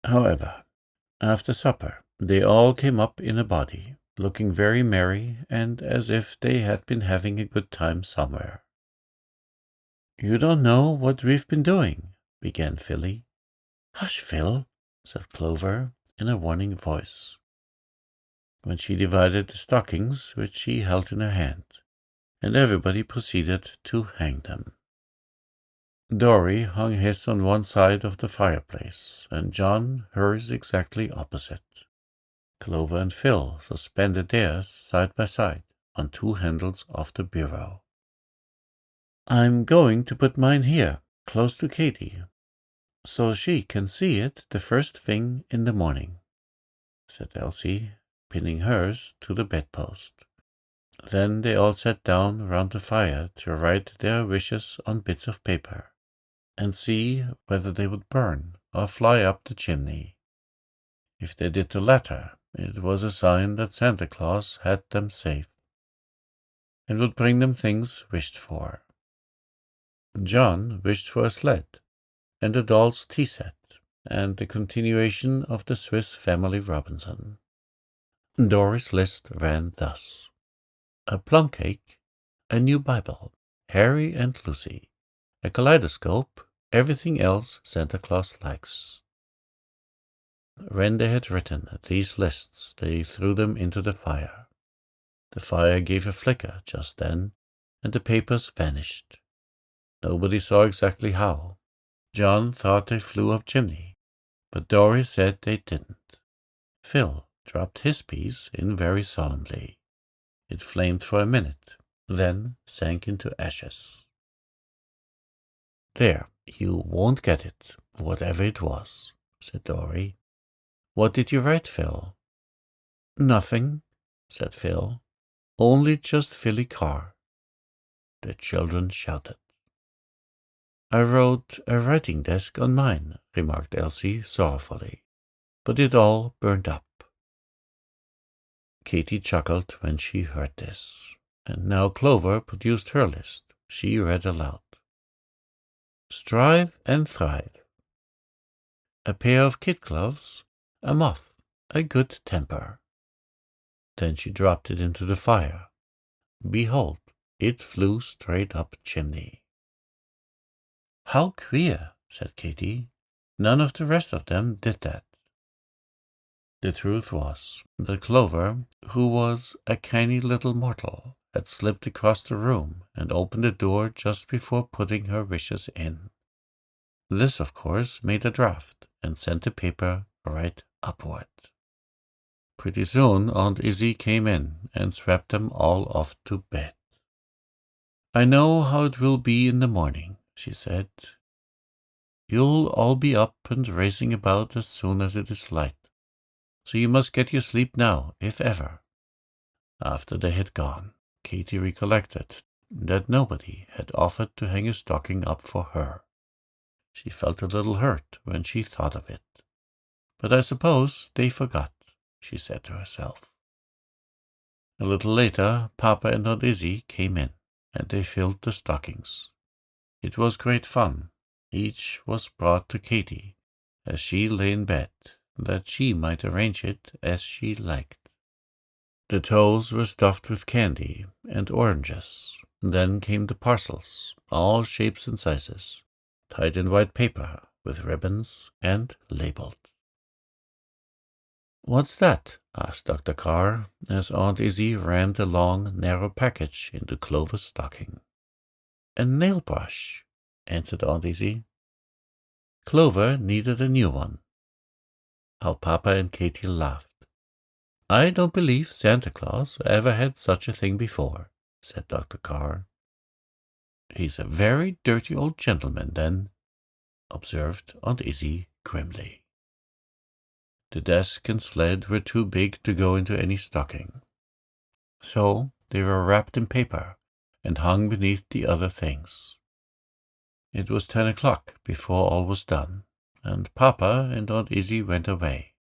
However, after supper, they all came up in a body, looking very merry and as if they had been having a good time somewhere. "You don't know what we've been doing," began Philly. "Hush, Phil," said Clover in a warning voice, when she divided the stockings which she held in her hand, and everybody proceeded to hang them. Dory hung his on one side of the fireplace, and John hers exactly opposite. Clover and Phil suspended theirs side by side on two handles of the bureau. "I'm going to put mine here, close to Katy, so she can see it the first thing in the morning," said Elsie, pinning hers to the bedpost. Then they all sat down round the fire to write their wishes on bits of paper, and see whether they would burn or fly up the chimney. If they did the latter, it was a sign that Santa Claus had them safe, and would bring them things wished for. John wished for a sled, and a doll's tea set, and the continuation of the Swiss Family Robinson. Dory's list ran thus: a plum cake, a new Bible, Harry and Lucy, a kaleidoscope, everything else Santa Claus likes. When they had written these lists, they threw them into the fire. The fire gave a flicker just then, and the papers vanished. Nobody saw exactly how. John thought they flew up chimney, but Dory said they didn't. Phil dropped his piece in very solemnly. It flamed for a minute, then sank into ashes. "There, you won't get it, whatever it was," said Dory. "What did you write, Phil?" "Nothing," said Phil. "Only just Philly Carr." The children shouted. "I wrote a writing desk on mine," remarked Elsie sorrowfully, "but it all burned up." Katy chuckled when she heard this, and now Clover produced her list. She read aloud: "Strive and thrive. A pair of kid gloves, a moth, a good temper." Then she dropped it into the fire. Behold, it flew straight up chimney. "How queer," said Katy. "None of the rest of them did that." The truth was that Clover, who was a canny little mortal, had slipped across the room and opened the door just before putting her wishes in. This, of course, made a draft and sent the paper right upward. Pretty soon Aunt Izzy came in and swept them all off to bed. "I know how it will be in the morning," she said. "You'll all be up and racing about as soon as it is light, so you must get your sleep now, if ever." After they had gone, Katy recollected that nobody had offered to hang a stocking up for her. She felt a little hurt when she thought of it. "But I suppose they forgot," she said to herself. A little later, Papa and Aunt Izzy came in, and they filled the stockings. It was great fun. Each was brought to Katy as she lay in bed, that she might arrange it as she liked. The toes were stuffed with candy and oranges. Then came the parcels, all shapes and sizes, tied in white paper with ribbons and labeled. "What's that?" asked Dr. Carr, as Aunt Izzy rammed a long, narrow package into Clover's stocking. "A nail brush," answered Aunt Izzy. Clover needed a new one. How Papa and Katy laughed. "I don't believe Santa Claus ever had such a thing before," said Dr. Carr. "He's a very dirty old gentleman, then," observed Aunt Izzy grimly. The desk and sled were too big to go into any stocking, so they were wrapped in paper and hung beneath the other things. It was 10 o'clock before all was done, and Papa and Aunt Izzy went away.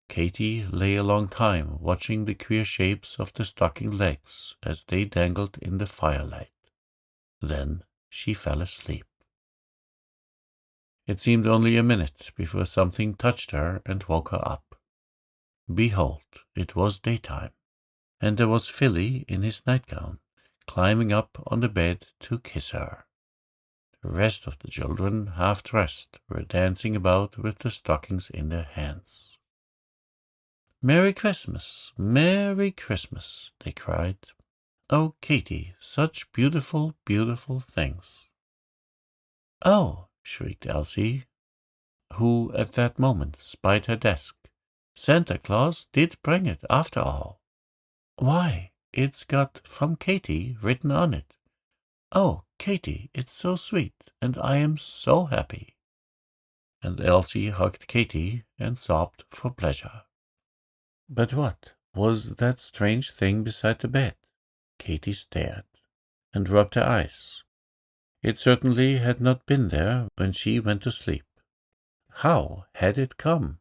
Katy lay a long time watching the queer shapes of the stocking legs as they dangled in the firelight. Then she fell asleep. It seemed only a minute before something touched her and woke her up. Behold, it was daytime, and there was Philly in his nightgown, climbing up on the bed to kiss her. The rest of the children, half dressed, were dancing about with the stockings in their hands. "Merry Christmas! Merry Christmas!" they cried. "Oh, Katy, such beautiful, beautiful things!" "Oh!" shrieked Elsie, who at that moment spied her desk. "Santa Claus did bring it, after all. Why, it's got 'From Katy' written on it. Oh, Katy, it's so sweet, and I am so happy." And Elsie hugged Katy and sobbed for pleasure. But what was that strange thing beside the bed? Katy stared and rubbed her eyes. It certainly had not been there when she went to sleep. How had it come?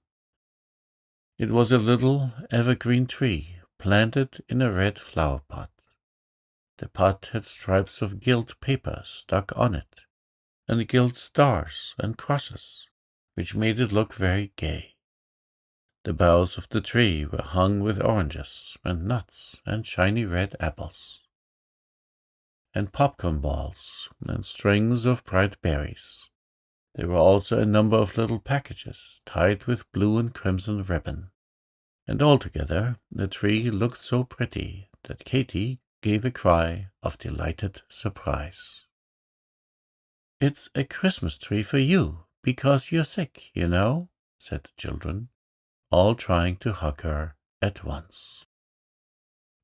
It was a little evergreen tree planted in a red flower pot. The pot had stripes of gilt paper stuck on it, and gilt stars and crosses, which made it look very gay. The boughs of the tree were hung with oranges and nuts and shiny red apples, and popcorn balls and strings of bright berries. There were also a number of little packages tied with blue and crimson ribbon, and altogether the tree looked so pretty that Katy gave a cry of delighted surprise. "It's a Christmas tree for you, because you're sick, you know," said the children, all trying to hug her at once.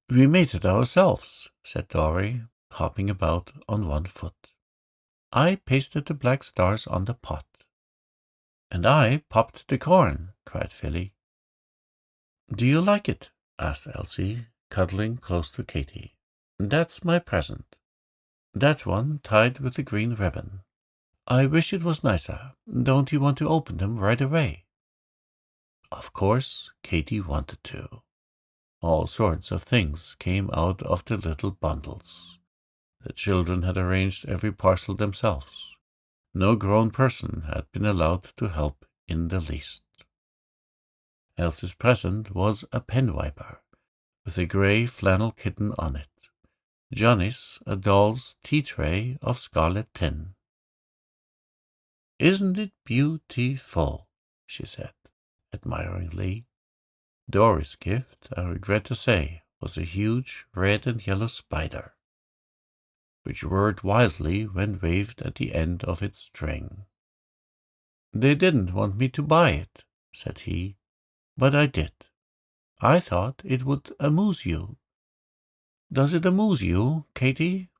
"We made it ourselves," said Dory, hopping about on one foot. "I pasted the black stars on the pot." "And I popped the corn," cried Philly. "Do you like it?" asked Elsie, cuddling close to Katy. "That's my present. That one tied with the green ribbon. I wish it was nicer. Don't you want to open them right away?" Of course, Katy wanted to. All sorts of things came out of the little bundles. The children had arranged every parcel themselves. No grown person had been allowed to help in the least. Elsie's present was a pen wiper, with a grey flannel kitten on it. Johnny's a doll's tea-tray of scarlet tin. "Isn't it beautiful?" she said, admiringly. Dory's gift, I regret to say, was a huge red and yellow spider, which whirred wildly when waved at the end of its string. "They didn't want me to buy it," said he, "but I did. I thought it would amuse you. Does it amuse you, Katy?"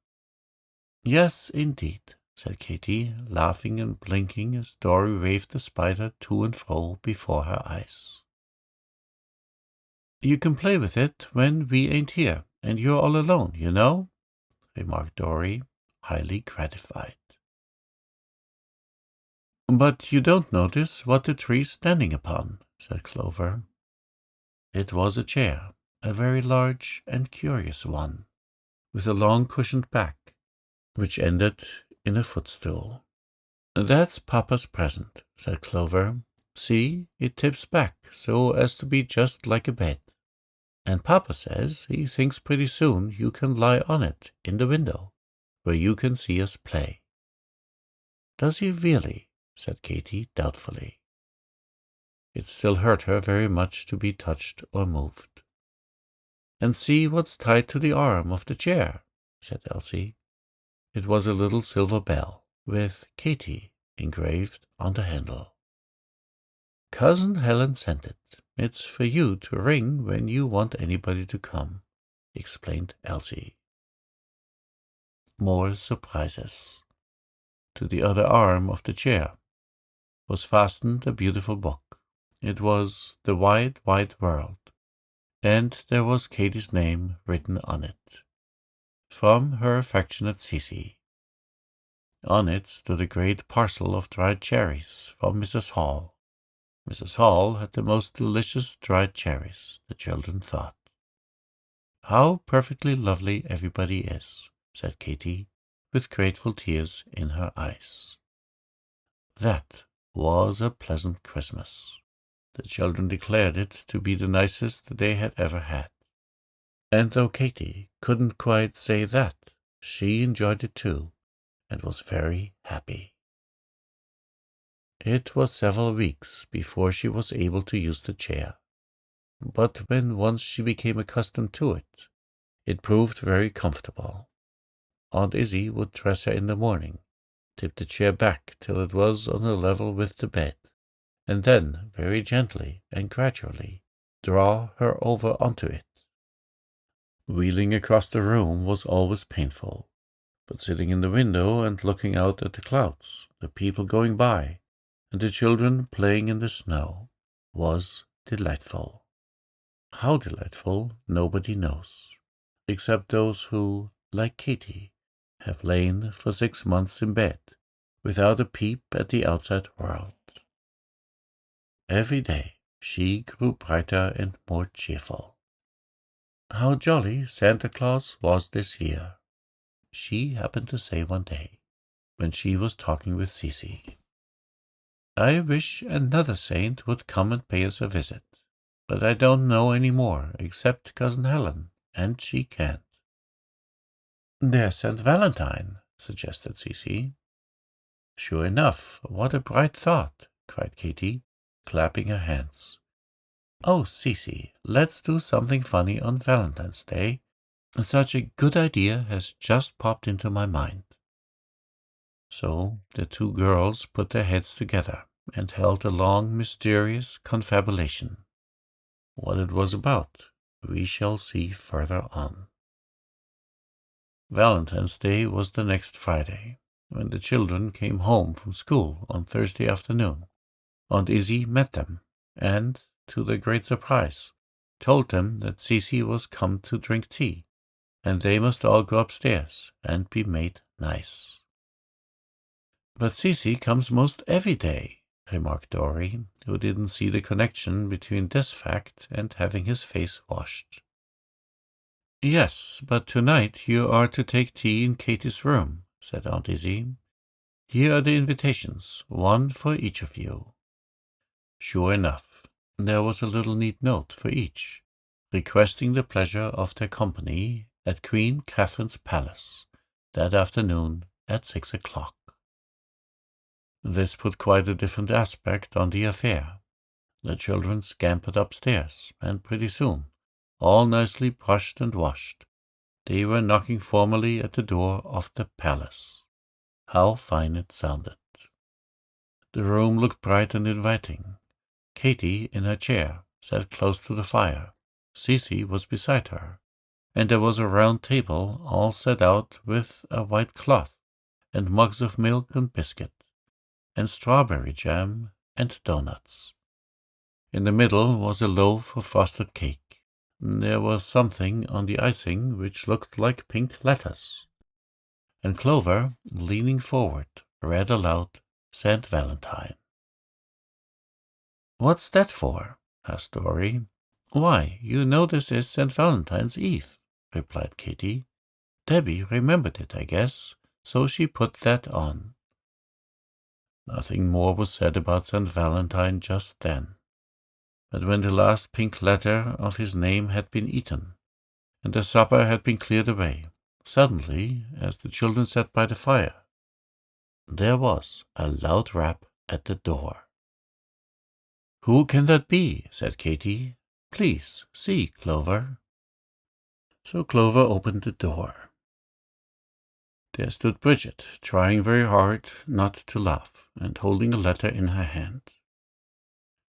"Yes, indeed," said Katy, laughing and blinking as Dory waved the spider to and fro before her eyes. "You can play with it when we ain't here, and you're all alone, you know," remarked Dory, highly gratified. "But you don't notice what the tree's standing upon," said Clover. It was a chair, a very large and curious one, with a long cushioned back, which ended in a footstool. "That's Papa's present," said Clover. "See, it tips back so as to be just like a bed. And Papa says he thinks pretty soon you can lie on it in the window, where you can see us play." "Does he really?" said Katy doubtfully. It still hurt her very much to be touched or moved. "And see what's tied to the arm of the chair," said Elsie. It was a little silver bell, with Katy engraved on the handle. "Cousin Helen sent it. It's for you to ring when you want anybody to come," explained Elsie. More surprises. To the other arm of the chair was fastened a beautiful book. It was The Wide, Wide World, and there was Katy's name written on it. "From her affectionate Cece." On it stood a great parcel of dried cherries from Mrs. Hall. Mrs. Hall had the most delicious dried cherries, the children thought. "How perfectly lovely everybody is," said Katy, with grateful tears in her eyes. That was a pleasant Christmas. The children declared it to be the nicest they had ever had. And though Katy couldn't quite say that, she enjoyed it too, and was very happy. It was several weeks before she was able to use the chair, but when once she became accustomed to it, it proved very comfortable. Aunt Izzie would dress her in the morning, tip the chair back till it was on a level with the bed, and then, very gently and gradually, draw her over onto it. Wheeling across the room was always painful, but sitting in the window and looking out at the clouds, the people going by, and the children playing in the snow, was delightful. How delightful, nobody knows, except those who, like Katy, have lain for 6 months in bed, without a peep at the outside world. Every day she grew brighter and more cheerful. How jolly Santa Claus was this year, she happened to say one day, when she was talking with Cecy. I wish another saint would come and pay us a visit, but I don't know any more except Cousin Helen, and she can't. There's St. Valentine, suggested Cecy. Sure enough, what a bright thought, cried Katy, clapping her hands. Oh, Cecy, let's do something funny on Valentine's Day. Such a good idea has just popped into my mind. So the two girls put their heads together and held a long, mysterious confabulation. What it was about, we shall see further on. Valentine's Day was the next Friday, when the children came home from school on Thursday afternoon. Aunt Izzy met them, and, to their great surprise, told them that Cecy was come to drink tea, and they must all go upstairs and be made nice. But Cecy comes most every day, remarked Dory, who didn't see the connection between this fact and having his face washed. Yes, but tonight you are to take tea in Katy's room, said Aunt Izzy. Here are the invitations, one for each of you. Sure enough, there was a little neat note for each, requesting the pleasure of their company at Queen Catherine's palace that afternoon at 6 o'clock. This put quite a different aspect on the affair. The children scampered upstairs, and pretty soon, all nicely brushed and washed, they were knocking formally at the door of the palace. How fine it sounded! The room looked bright and inviting. Katy, in her chair, sat close to the fire. Cecy was beside her, and there was a round table all set out with a white cloth, and mugs of milk and biscuit, and strawberry jam and doughnuts. In the middle was a loaf of frosted cake. There was something on the icing which looked like pink lettuce. And Clover, leaning forward, read aloud St. Valentine. What's that for? asked Dory. Why, you know this is St. Valentine's Eve, replied Katy. Debbie remembered it, I guess, so she put that on. Nothing more was said about St. Valentine just then. But when the last pink letter of his name had been eaten, and the supper had been cleared away, suddenly, as the children sat by the fire, there was a loud rap at the door. Who can that be? Said Katy. Please, see, Clover. So Clover opened the door. There stood Bridget, trying very hard not to laugh, and holding a letter in her hand.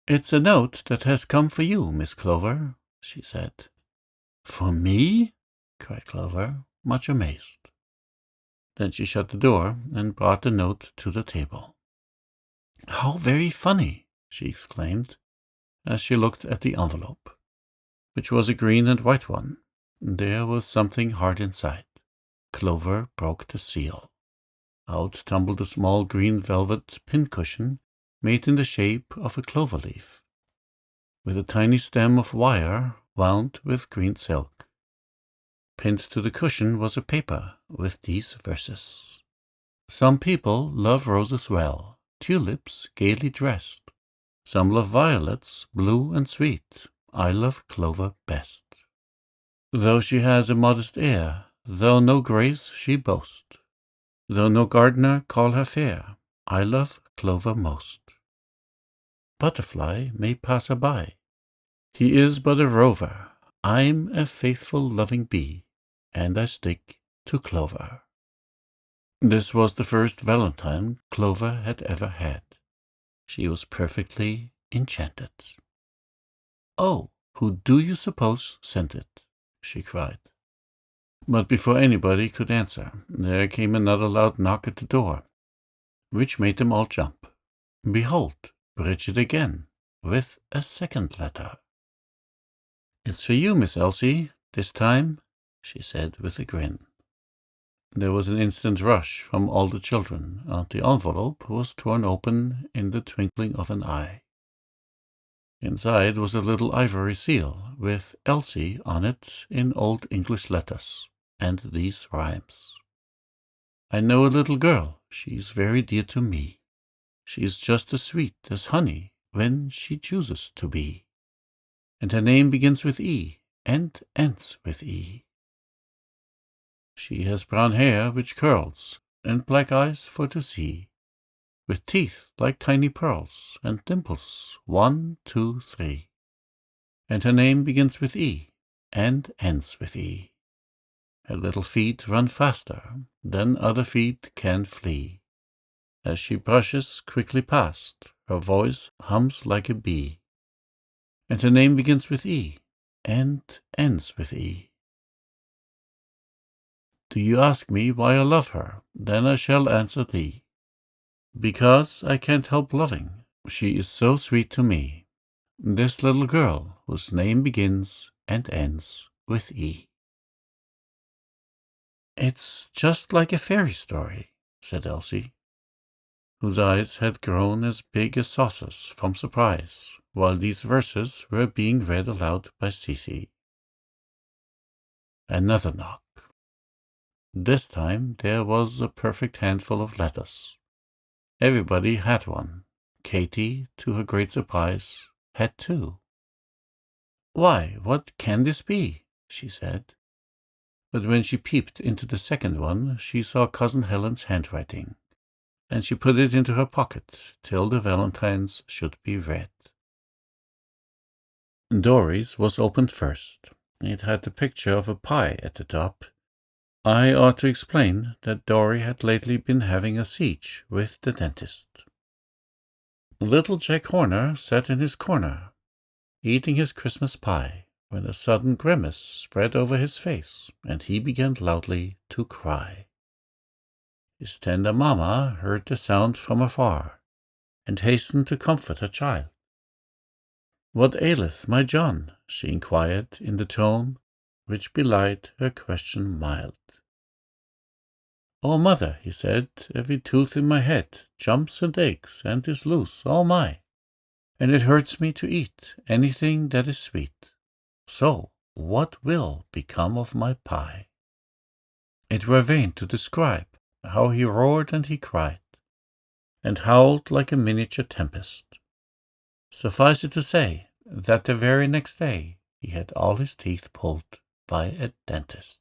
It's a note that has come for you, Miss Clover, she said. For me? Cried Clover, much amazed. Then she shut the door and brought the note to the table. How very funny, she exclaimed, as she looked at the envelope, which was a green and white one. There was something hard inside. Clover broke the seal. Out tumbled a small green velvet pincushion made in the shape of a clover leaf, with a tiny stem of wire wound with green silk. Pinned to the cushion was a paper with these verses. Some people love roses well, tulips gaily dressed. Some love violets, blue and sweet. I love Clover best. Though she has a modest air, though no grace she boast, though no gardener call her fair, I love Clover most. Butterfly may pass her by. He is but a rover. I'm a faithful, loving bee, and I stick to Clover. This was the first Valentine Clover had ever had. She was perfectly enchanted. "Oh, who do you suppose sent it?" she cried. But before anybody could answer, there came another loud knock at the door, which made them all jump. Behold, Bridget again, with a second letter. "It's for you, Miss Elsie, this time," she said with a grin. There was an instant rush from all the children, and the envelope was torn open in the twinkling of an eye. Inside was a little ivory seal, with Elsie on it in Old English letters, and these rhymes: "I know a little girl, she's very dear to me. She's just as sweet as honey when she chooses to be. And her name begins with E, and ends with E. She has brown hair which curls, and black eyes for to see, with teeth like tiny pearls, and dimples 1, 2, 3. And her name begins with E, and ends with E. Her little feet run faster than other feet can flee. As she brushes quickly past, her voice hums like a bee. And her name begins with E, and ends with E. Do you ask me why I love her? Then I shall answer thee. Because I can't help loving, she is so sweet to me, this little girl whose name begins and ends with E." "It's just like a fairy story," said Elsie, whose eyes had grown as big as saucers from surprise while these verses were being read aloud by Cecy. Another knock. This time there was a perfect handful of letters. Everybody had one. Katy, to her great surprise, had two. "Why, what can this be?" she said. But when she peeped into the second one, she saw Cousin Helen's handwriting, and she put it into her pocket till the Valentines should be read. Dory's was opened first. It had the picture of a pie at the top. I ought to explain that Dory had lately been having a siege with the dentist. Little Jack Horner sat in his corner, eating his Christmas pie, when a sudden grimace spread over his face, and he began loudly to cry. His tender mamma heard the sound from afar, and hastened to comfort her child. "What aileth my John?" she inquired in the tone which belied her question mild. "Oh, mother," he said, "every tooth in my head jumps and aches and is loose, oh my! And it hurts me to eat anything that is sweet. So what will become of my pie?" It were vain to describe how he roared and he cried, and howled like a miniature tempest. Suffice it to say that the very next day he had all his teeth pulled by a dentist.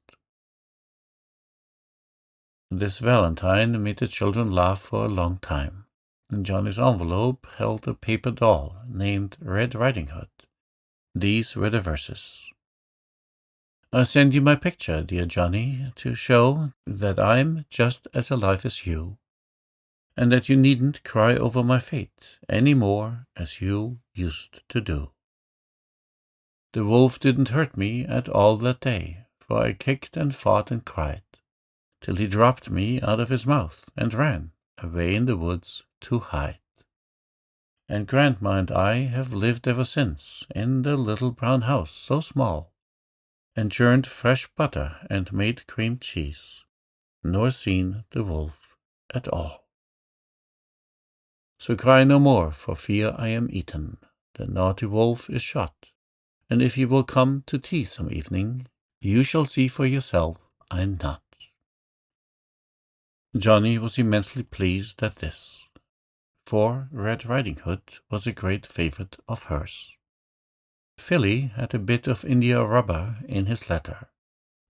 This Valentine made the children laugh for a long time. Johnny's envelope held a paper doll named Red Riding Hood. These were the verses: "I send you my picture, dear Johnny, to show that I'm just as alive as you, and that you needn't cry over my fate any more as you used to do. The wolf didn't hurt me at all that day, for I kicked and fought and cried, till he dropped me out of his mouth and ran away in the woods to hide. And Grandma and I have lived ever since in the little brown house so small, and churned fresh butter and made cream cheese, nor seen the wolf at all. So cry no more for fear I am eaten. The naughty wolf is shot, and if you will come to tea some evening, you shall see for yourself I'm not." Johnny was immensely pleased at this, for Red Riding Hood was a great favorite of hers. Philly had a bit of India rubber in his letter,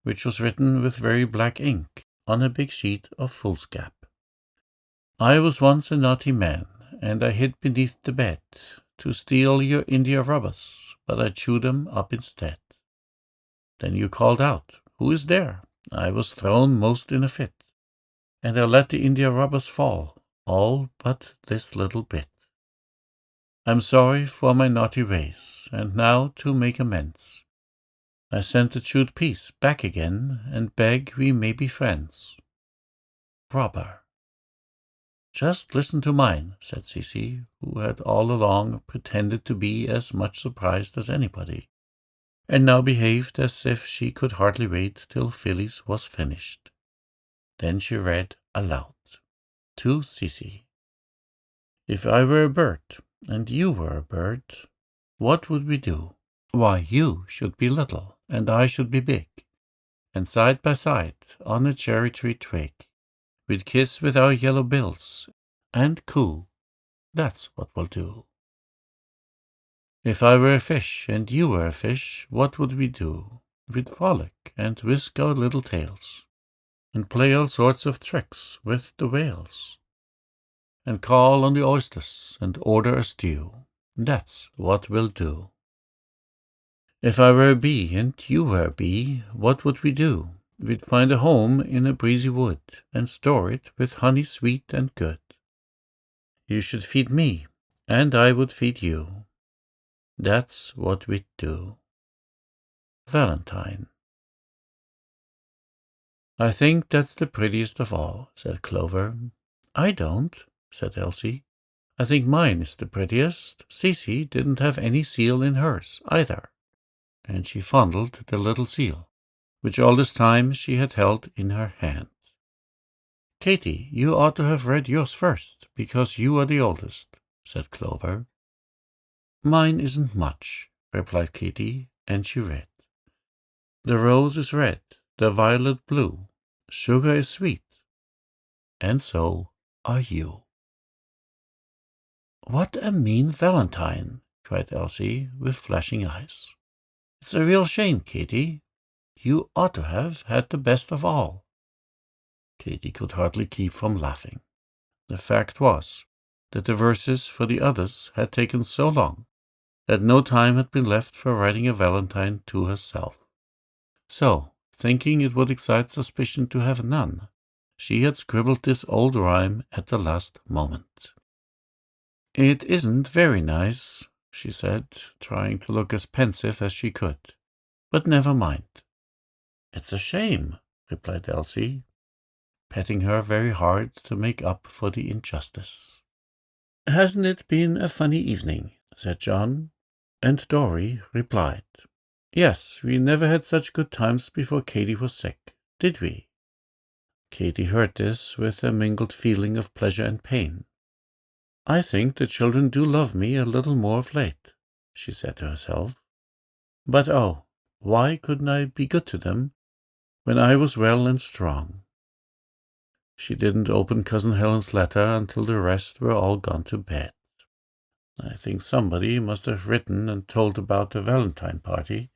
which was written with very black ink on a big sheet of foolscap. "I was once a naughty man, and I hid beneath the bed to steal your India rubbers, but I chewed them up instead. Then you called out, 'Who is there?' I was thrown most in a fit, and I let the India rubbers fall, all but this little bit. I'm sorry for my naughty ways, and now to make amends, I sent the chewed piece back again, and beg we may be friends. Rubber. Just listen to mine, said Cece, who had all along pretended to be as much surprised as anybody, and now behaved as if she could hardly wait till Phyllis was finished. Then she read aloud to Cece. If I were a bird, and you were a bird, what would we do? Why, you should be little, and I should be big, and side by side on a cherry tree twig, we'd kiss with our yellow bills, and coo. That's what we'll do. If I were a fish, and you were a fish, what would we do? We'd frolic, and whisk our little tails, and play all sorts of tricks with the whales, and call on the oysters, and order a stew. That's what we'll do. If I were a bee, and you were a bee, what would we do? We'd find a home in a breezy wood, and store it with honey sweet and good. You should feed me, and I would feed you. That's what we'd do. Valentine. I think that's the prettiest of all, said Clover. I don't, said Elsie. I think mine is the prettiest. Cece didn't have any seal in hers, either. And she fondled the little seal, which all this time she had held in her hand. Katy, you ought to have read yours first, because you are the oldest, said Clover. Mine isn't much, replied Katy, and she read. The rose is red, the violet blue, sugar is sweet, and so are you. What a mean Valentine, cried Elsie, with flashing eyes. It's a real shame, Katy. You ought to have had the best of all. Katy could hardly keep from laughing. The fact was that the verses for the others had taken so long that no time had been left for writing a Valentine to herself. So, thinking it would excite suspicion to have none, she had scribbled this old rhyme at the last moment. It isn't very nice, she said, trying to look as pensive as she could. But never mind. It's a shame, replied Elsie, patting her very hard to make up for the injustice. Hasn't it been a funny evening? Said John, and Dorry replied, Yes, we never had such good times before Katy was sick, did we? Katy heard this with a mingled feeling of pleasure and pain. I think the children do love me a little more of late, she said to herself. But oh, why couldn't I be good to them when I was well and strong? She didn't open Cousin Helen's letter until the rest were all gone to bed. I think somebody must have written and told about the Valentine party,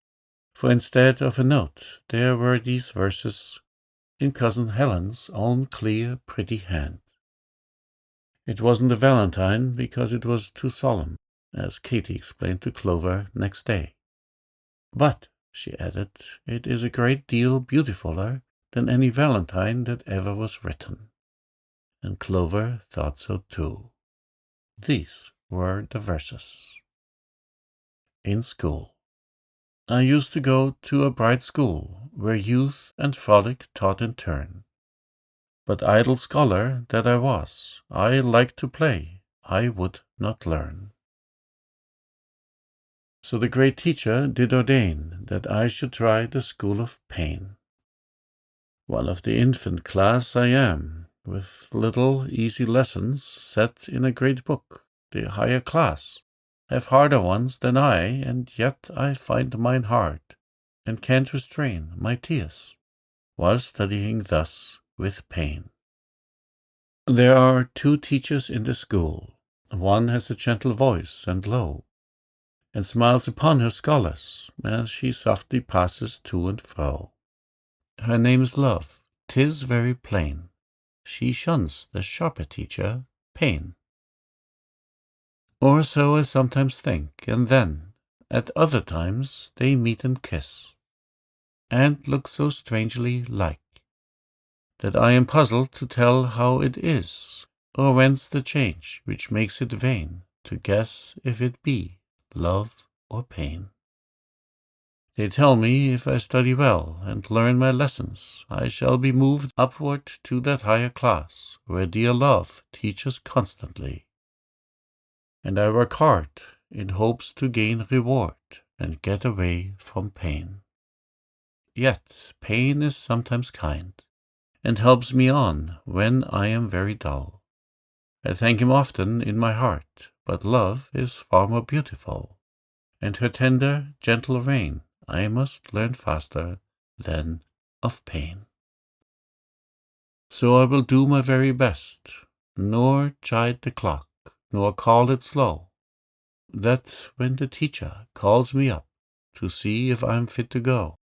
for instead of a note there were these verses in Cousin Helen's own clear, pretty hand. It wasn't a Valentine because it was too solemn, as Katy explained to Clover next day. But, she added, it is a great deal beautifuler than any Valentine that ever was written. And Clover thought so too. These were the verses. In school. I used to go to a bright school, where youth and frolic taught in turn. But idle scholar that I was, I liked to play, I would not learn. So the great teacher did ordain that I should try the school of pain. One of the infant class I am, with little easy lessons set in a great book. The higher class have harder ones than I, and yet I find mine hard, and can't restrain my tears, while studying thus with pain. There are 2 teachers in the school. One has a gentle voice and low, and smiles upon her scholars as she softly passes to and fro. Her name is Love, 'tis very plain. She shuns the sharper teacher, Pain. Or so I sometimes think, and then, at other times, they meet and kiss, and look so strangely like, that I am puzzled to tell how it is, or whence the change which makes it vain to guess if it be love or pain. They tell me if I study well and learn my lessons, I shall be moved upward to that higher class where dear love teaches constantly. And I work hard in hopes to gain reward and get away from pain. Yet pain is sometimes kind, and helps me on when I am very dull. I thank him often in my heart, but love is far more beautiful, and her tender, gentle reign I must learn faster than of pain. So I will do my very best, nor chide the clock, nor call it slow, that when the teacher calls me up to see if I am fit to go,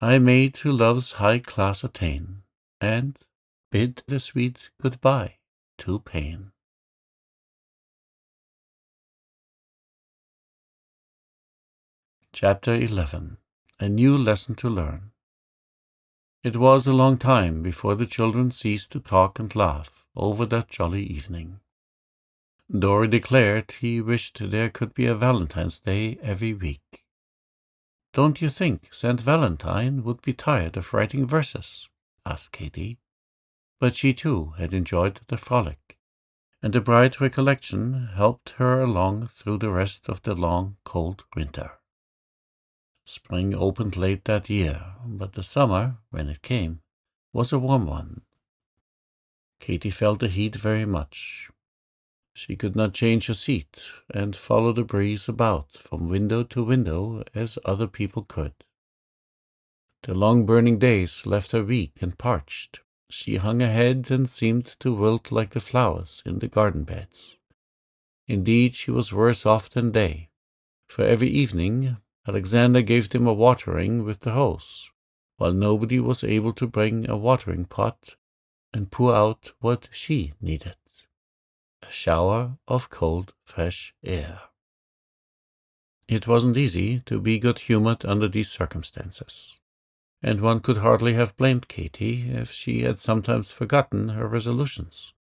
I may to love's high class attain, and bid the sweet goodbye to pain. Chapter 11. A New Lesson to Learn. It was a long time before the children ceased to talk and laugh over that jolly evening. Dorry declared he wished there could be a Valentine's Day every week. "Don't you think St. Valentine would be tired of writing verses?" asked Katy. But she too had enjoyed the frolic, and the bright recollection helped her along through the rest of the long, cold winter. Spring opened late that year, but the summer, when it came, was a warm one. Katy felt the heat very much. She could not change her seat and follow the breeze about from window to window as other people could. The long burning days left her weak and parched. She hung her head and seemed to wilt like the flowers in the garden beds. Indeed, she was worse off than they, for every evening Alexander gave them a watering with the hose, while nobody was able to bring a watering pot and pour out what she needed, a shower of cold, fresh air. It wasn't easy to be good-humored under these circumstances, and one could hardly have blamed Katy if she had sometimes forgotten her resolutions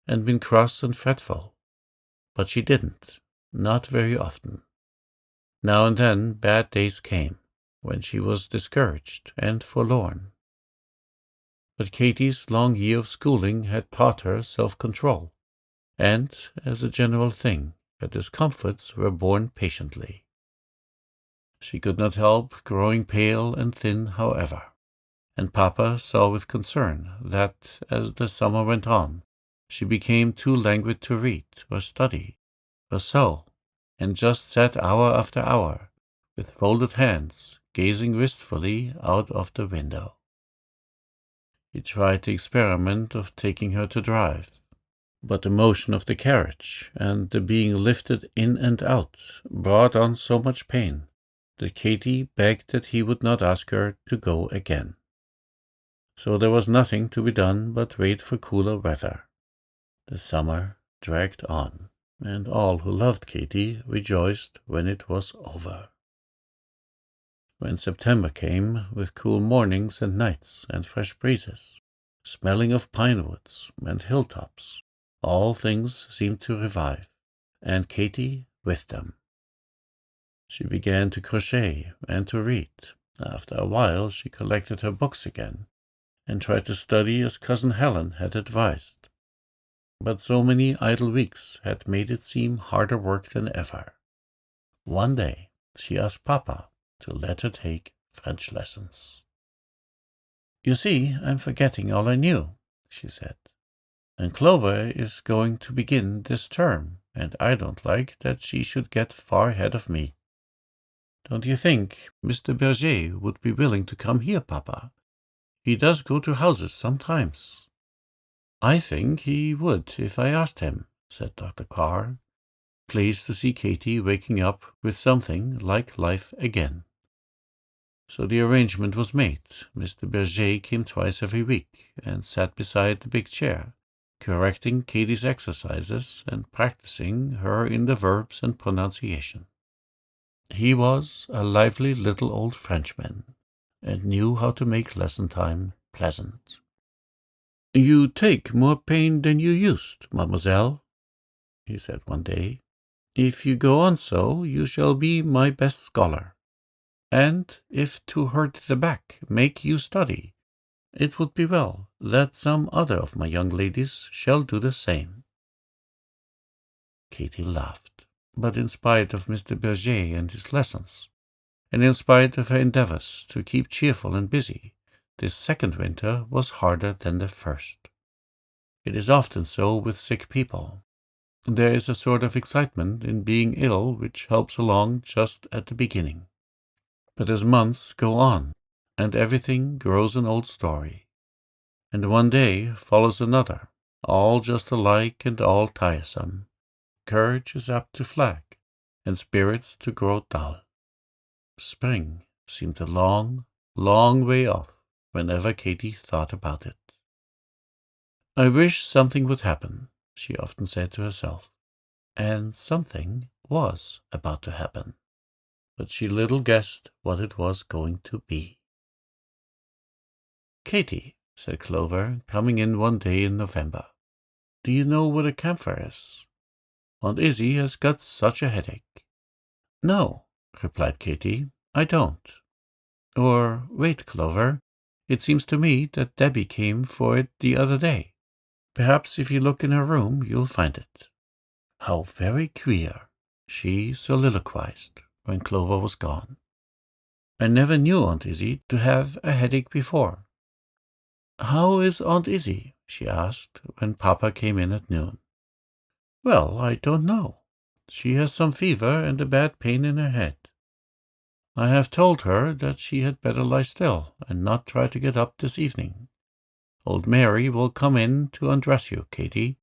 and been cross and fretful. But she didn't, not very often. Now and then bad days came, when she was discouraged and forlorn. But Katy's long year of schooling had taught her self-control, and, as a general thing, her discomforts were borne patiently. She could not help growing pale and thin, however, and Papa saw with concern that, as the summer went on, she became too languid to read or study or sew, and just sat hour after hour, with folded hands, gazing wistfully out of the window. He tried the experiment of taking her to drive, but the motion of the carriage and the being lifted in and out brought on so much pain that Katy begged that he would not ask her to go again. So there was nothing to be done but wait for cooler weather. The summer dragged on, and all who loved Katy rejoiced when it was over. When September came, with cool mornings and nights and fresh breezes, smelling of pine woods and hilltops, all things seemed to revive, and Katy with them. She began to crochet and to read. After a while she collected her books again, and tried to study as Cousin Helen had advised. But so many idle weeks had made it seem harder work than ever. One day she asked Papa to let her take French lessons. "You see, I'm forgetting all I knew," she said, "and Clover is going to begin this term, and I don't like that she should get far ahead of me. Don't you think Mr. Berger would be willing to come here, Papa? He does go to houses sometimes." "I think he would if I asked him," said Dr. Carr, pleased to see Katy waking up with something like life again. So the arrangement was made. Mr. Berger came twice every week and sat beside the big chair, correcting Katy's exercises and practicing her in the verbs and pronunciation. He was a lively little old Frenchman, and knew how to make lesson time pleasant. "You take more pain than you used, mademoiselle," he said one day. "If you go on so, you shall be my best scholar. And if to hurt the back make you study, it would be well that some other of my young ladies shall do the same." Katy laughed, but in spite of Mr. Berger and his lessons, and in spite of her endeavors to keep cheerful and busy, this second winter was harder than the first. It is often so with sick people. There is a sort of excitement in being ill which helps along just at the beginning. But as months go on, and everything grows an old story, and one day follows another, all just alike and all tiresome, courage is apt to flag, and spirits to grow dull. Spring seemed a long, long way off whenever Katy thought about it. "I wish something would happen," she often said to herself. And something was about to happen, but she little guessed what it was going to be. "Katy," said Clover, coming in one day in November, "do you know what a camphor is? Aunt Izzy has got such a headache." "No," replied Katy, "I don't. Or wait, Clover, it seems to me that Debbie came for it the other day. Perhaps if you look in her room you'll find it." "How very queer," she soliloquized when Clover was gone. "I never knew Aunt Izzy to have a headache before." "How is Aunt Izzy?" she asked when Papa came in at noon. "Well, I don't know. She has some fever and a bad pain in her head. I have told her that she had better lie still and not try to get up this evening. Old Mary will come in to undress you, Katy.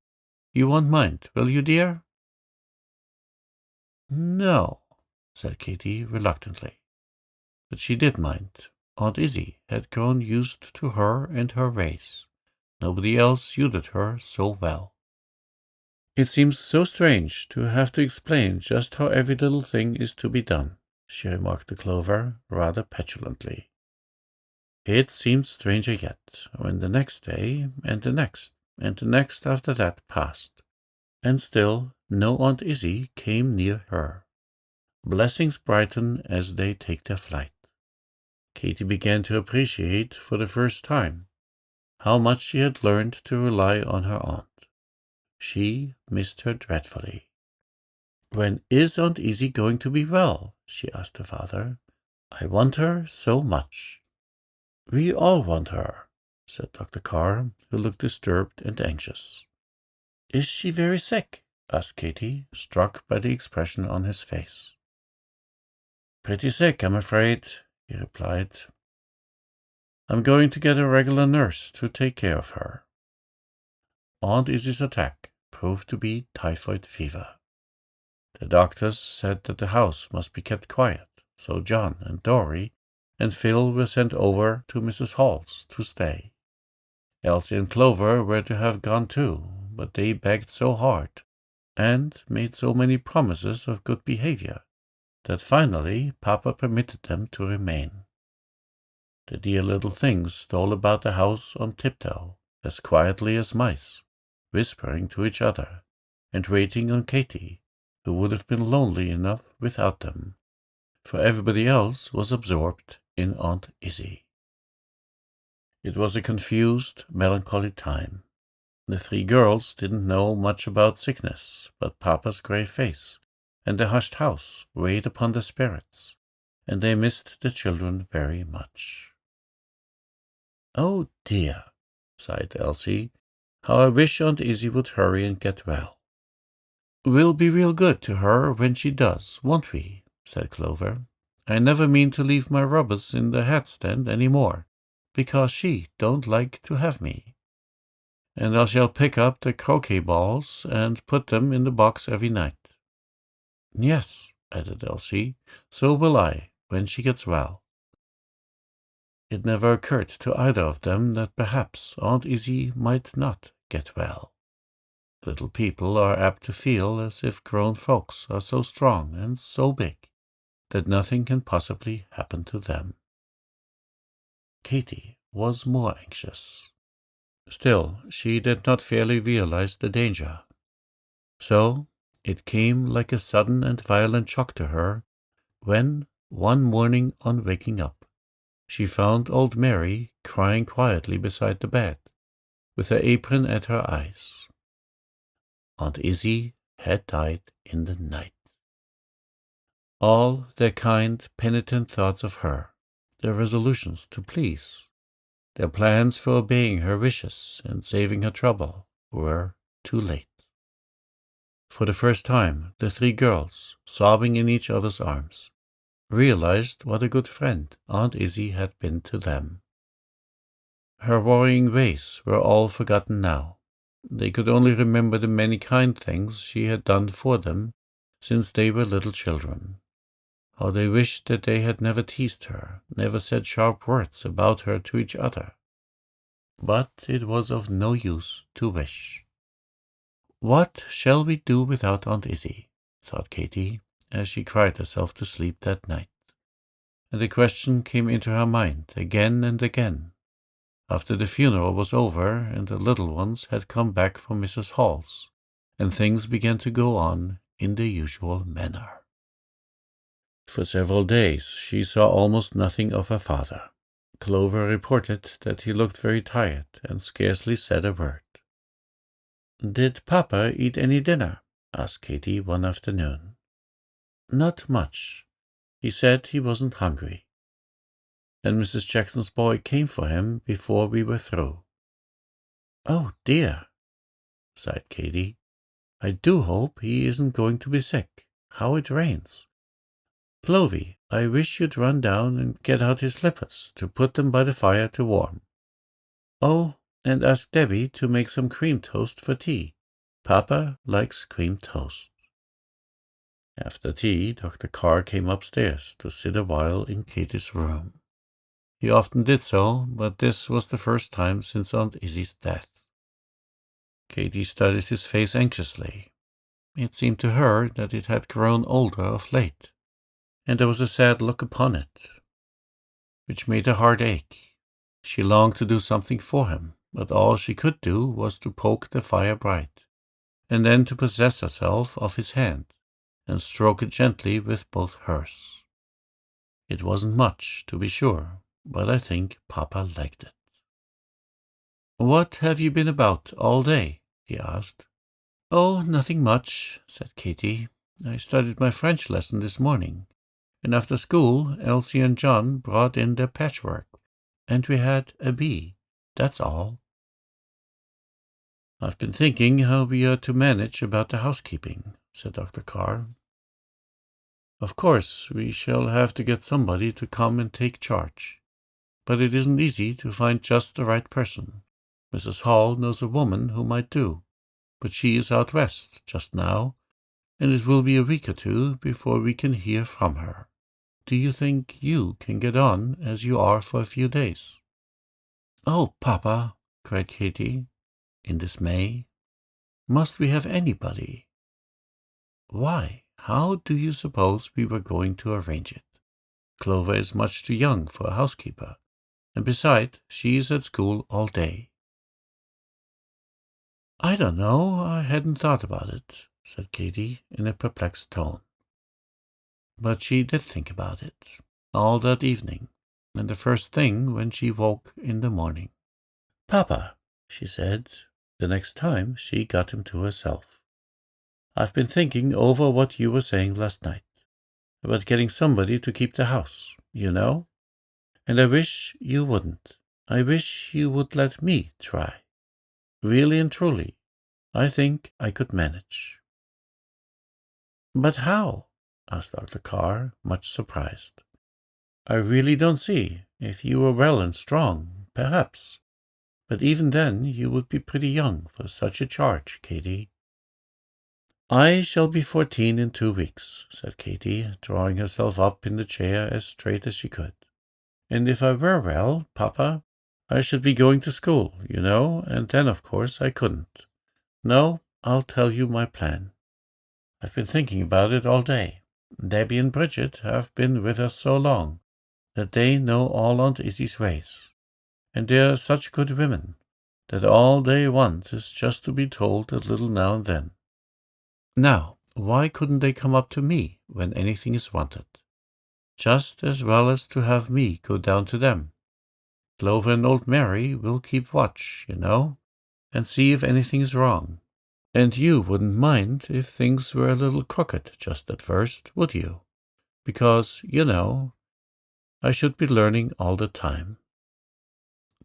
You won't mind, will you, dear?" "No," said Katy reluctantly. But she did mind. Aunt Izzy had grown used to her and her ways. Nobody else suited her so well. "It seems so strange to have to explain just how every little thing is to be done," she remarked to Clover, rather petulantly. It seemed stranger yet when the next day, and the next, and the next after that passed, and still no Aunt Izzy came near her. Blessings brighten as they take their flight. Katy began to appreciate for the first time how much she had learned to rely on her aunt. She missed her dreadfully. "When is Aunt Izzy going to be well?" she asked her father. "I want her so much." "We all want her," said Dr. Carr, who looked disturbed and anxious. "Is she very sick?" asked Katy, struck by the expression on his face. "Pretty sick, I'm afraid," he replied. "I'm going to get a regular nurse to take care of her." Aunt Izzy's attack proved to be typhoid fever. The doctors said that the house must be kept quiet, so John and Dory and Phil were sent over to Mrs. Hall's to stay. Elsie and Clover were to have gone too, but they begged so hard and made so many promises of good behavior that finally Papa permitted them to remain. The dear little things stole about the house on tiptoe, as quietly as mice, whispering to each other, and waiting on Katy, who would have been lonely enough without them, for everybody else was absorbed in Aunt Izzy. It was a confused, melancholy time. The three girls didn't know much about sickness, but Papa's grave face and the hushed house weighed upon their spirits, and they missed the children very much. "Oh, dear," sighed Elsie, "how I wish Aunt Izzy would hurry and get well." "We'll be real good to her when she does, won't we?" said Clover. "I never mean to leave my rubbers in the hat stand any more, because she don't like to have me. And I shall pick up the croquet balls and put them in the box every night." "Yes," added Elsie, "so will I, when she gets well." It never occurred to either of them that perhaps Aunt Izzy might not get well. Little people are apt to feel as if grown folks are so strong and so big that nothing can possibly happen to them. Katy was more anxious. Still, she did not fairly realize the danger. So it came like a sudden and violent shock to her when, one morning on waking up, she found old Mary crying quietly beside the bed, with her apron at her eyes. Aunt Izzy had died in the night. All their kind, penitent thoughts of her, their resolutions to please, their plans for obeying her wishes and saving her trouble, were too late. For the first time, the three girls, sobbing in each other's arms, realized what a good friend Aunt Izzy had been to them. Her worrying ways were all forgotten now. They could only remember the many kind things she had done for them since they were little children. How they wished that they had never teased her, never said sharp words about her to each other. But it was of no use to wish. "What shall we do without Aunt Izzy?" thought Katy, as she cried herself to sleep that night. And the question came into her mind again and again, after the funeral was over and the little ones had come back from Mrs. Hall's, and things began to go on in the usual manner. For several days she saw almost nothing of her father. Clover reported that he looked very tired and scarcely said a word. "Did Papa eat any dinner?" asked Katy one afternoon. "Not much. He said he wasn't hungry. And Mrs. Jackson's boy came for him before we were through." "Oh, dear," sighed Katy. "I do hope he isn't going to be sick. How it rains. Clovy, I wish you'd run down and get out his slippers to put them by the fire to warm. Oh, and ask Debbie to make some cream toast for tea. Papa likes cream toast." After tea, Dr. Carr came upstairs to sit a while in Katy's room. He often did so, but this was the first time since Aunt Izzy's death. Katy studied his face anxiously. It seemed to her that it had grown older of late, and there was a sad look upon it, which made her heart ache. She longed to do something for him, but all she could do was to poke the fire bright, and then to possess herself of his hand, and stroke it gently with both hers. It wasn't much, to be sure, but I think Papa liked it. "What have you been about all day?" he asked. "Oh, nothing much," said Katy. "I studied my French lesson this morning, and after school Elsie and John brought in their patchwork, and we had a bee. That's all." "I've been thinking how we are to manage about the housekeeping," said Dr. Carr. "Of course, we shall have to get somebody to come and take charge, but it isn't easy to find just the right person. Mrs. Hall knows a woman who might do, but she is out west just now, and it will be a week or two before we can hear from her. Do you think you can get on as you are for a few days?" "Oh, Papa," cried Katy, in dismay. "Must we have anybody?" "Why, how do you suppose we were going to arrange it? Clover is much too young for a housekeeper, and besides, she is at school all day." "I don't know. I hadn't thought about it," said Katy in a perplexed tone. But she did think about it, all that evening, and the first thing when she woke in the morning. "Papa," she said, the next time she got him to herself, "I've been thinking over what you were saying last night, about getting somebody to keep the house, you know, and I wish you wouldn't. I wish you would let me try. Really and truly, I think I could manage." "But how?" asked Dr. Carr, much surprised. "I really don't see. If you were well and strong, perhaps. But even then you would be pretty young for such a charge, Katy." "I shall be 14 in 2 weeks," said Katy, drawing herself up in the chair as straight as she could. "And if I were well, Papa, I should be going to school, you know, and then, of course, I couldn't. No, I'll tell you my plan. I've been thinking about it all day. Debbie and Bridget have been with us so long that they know all Aunt Izzy's ways, and they're such good women. that all they want is just to be told a little now and then. Now, why couldn't they come up to me when anything is wanted? Just as well as to have me go down to them. Clover and old Mary will keep watch, and see if anything is wrong. And you wouldn't mind if things were a little crooked just at first, would you? Because, I should be learning all the time.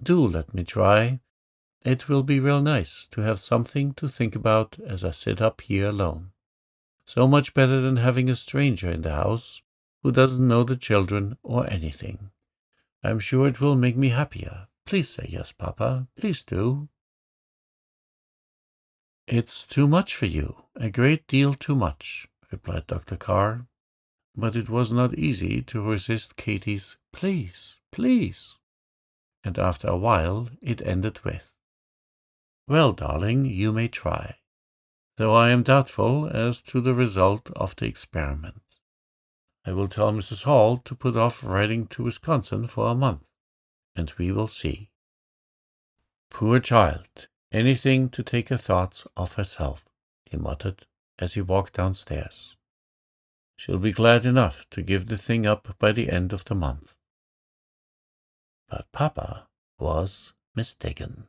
Do let me try. It will be real nice to have something to think about as I sit up here alone. So much better than having a stranger in the house who doesn't know the children or anything. I'm sure it will make me happier. Please say yes, Papa. Please do. It's too much for you, a great deal too much, replied Dr. Carr. But it was not easy to resist Katy's please, please. And after a while it ended with, well, darling, you may try, though I am doubtful as to the result of the experiment. I will tell Mrs. Hall to put off riding to Wisconsin for a month, and we will see. Poor child, anything to take her thoughts off herself, he muttered as he walked downstairs. She'll be glad enough to give the thing up by the end of the month. But Papa was mistaken.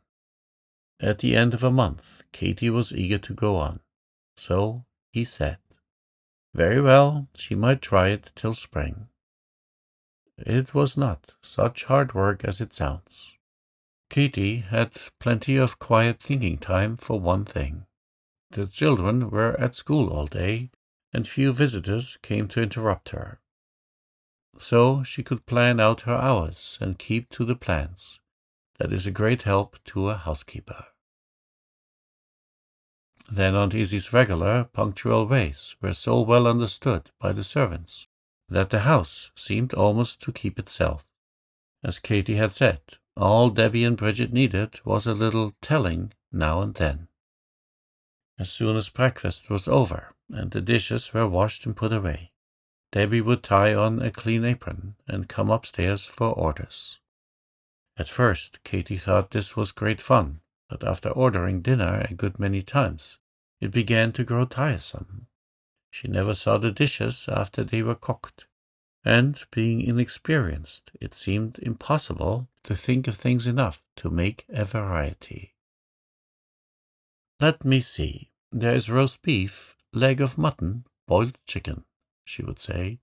At the end of a month, Katy was eager to go on, so he said, very well, she might try it till spring. It was not such hard work as it sounds. Katy had plenty of quiet thinking time for one thing. The children were at school all day, and few visitors came to interrupt her. So she could plan out her hours and keep to the plans. That is a great help to a housekeeper. Then Aunt Izzie's regular, punctual ways were so well understood by the servants that the house seemed almost to keep itself. As Katy had said, all Debbie and Bridget needed was a little telling now and then. As soon as breakfast was over and the dishes were washed and put away, Debbie would tie on a clean apron and come upstairs for orders. At first, Katy thought this was great fun, but after ordering dinner a good many times, it began to grow tiresome. She never saw the dishes after they were cooked, and, being inexperienced, it seemed impossible to think of things enough to make a variety. Let me see. There is roast beef, leg of mutton, boiled chicken, she would say,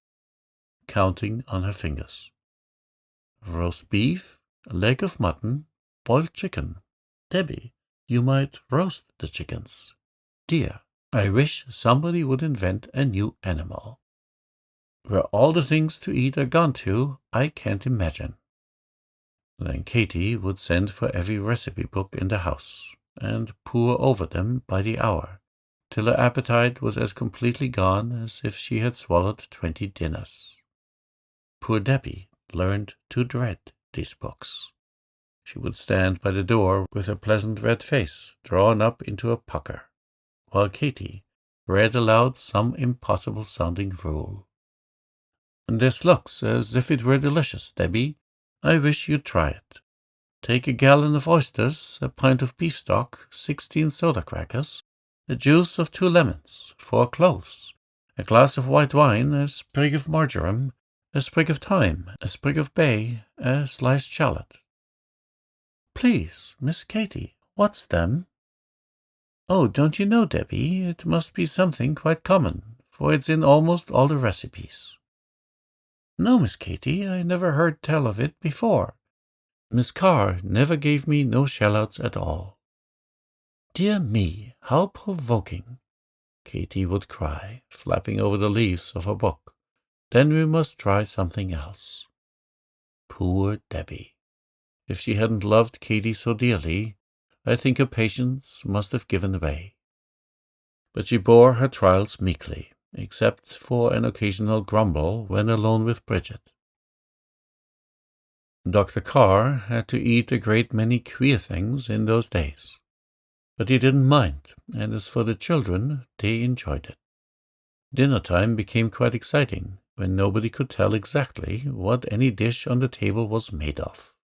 counting on her fingers. Roast beef, leg of mutton, boiled chicken. Debbie, you might roast the chickens. Dear, I wish somebody would invent a new animal. Where all the things to eat are gone to, I can't imagine. Then Katy would send for every recipe book in the house, and pore over them by the hour, till her appetite was as completely gone as if she had swallowed 20 dinners. Poor Debbie learned to dread these books. She would stand by the door with her pleasant red face drawn up into a pucker, while Katy read aloud some impossible-sounding rule. This looks as if it were delicious, Debbie. I wish you'd try it. Take a gallon of oysters, a pint of beef stock, 16 soda crackers, the juice of 2 lemons, 4 cloves, a glass of white wine, a sprig of marjoram, a sprig of thyme, a sprig of bay, a sliced shallot. Please, Miss Katy, what's them? Oh, don't you know, Debbie? It must be something quite common, for it's in almost all the recipes. No, Miss Katy, I never heard tell of it before. Miss Carr never gave me no shallots at all. Dear me, how provoking, Katy would cry, flapping over the leaves of her book. Then we must try something else. Poor Debbie. If she hadn't loved Katy so dearly, I think her patience must have given way. But she bore her trials meekly, except for an occasional grumble when alone with Bridget. Dr. Carr had to eat a great many queer things in those days, but he didn't mind, and as for the children, they enjoyed it. Dinner-time became quite exciting, when nobody could tell exactly what any dish on the table was made of.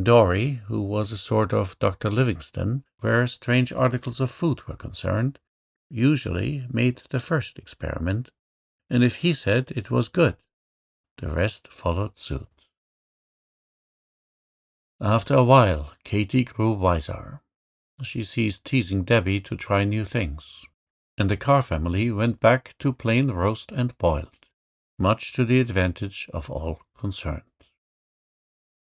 Dory, who was a sort of Dr. Livingstone where strange articles of food were concerned, usually made the first experiment, and if he said it was good, the rest followed suit. After a while, Katy grew wiser. She ceased teasing Debbie to try new things, and the Carr family went back to plain roast and boiled, much to the advantage of all concerned.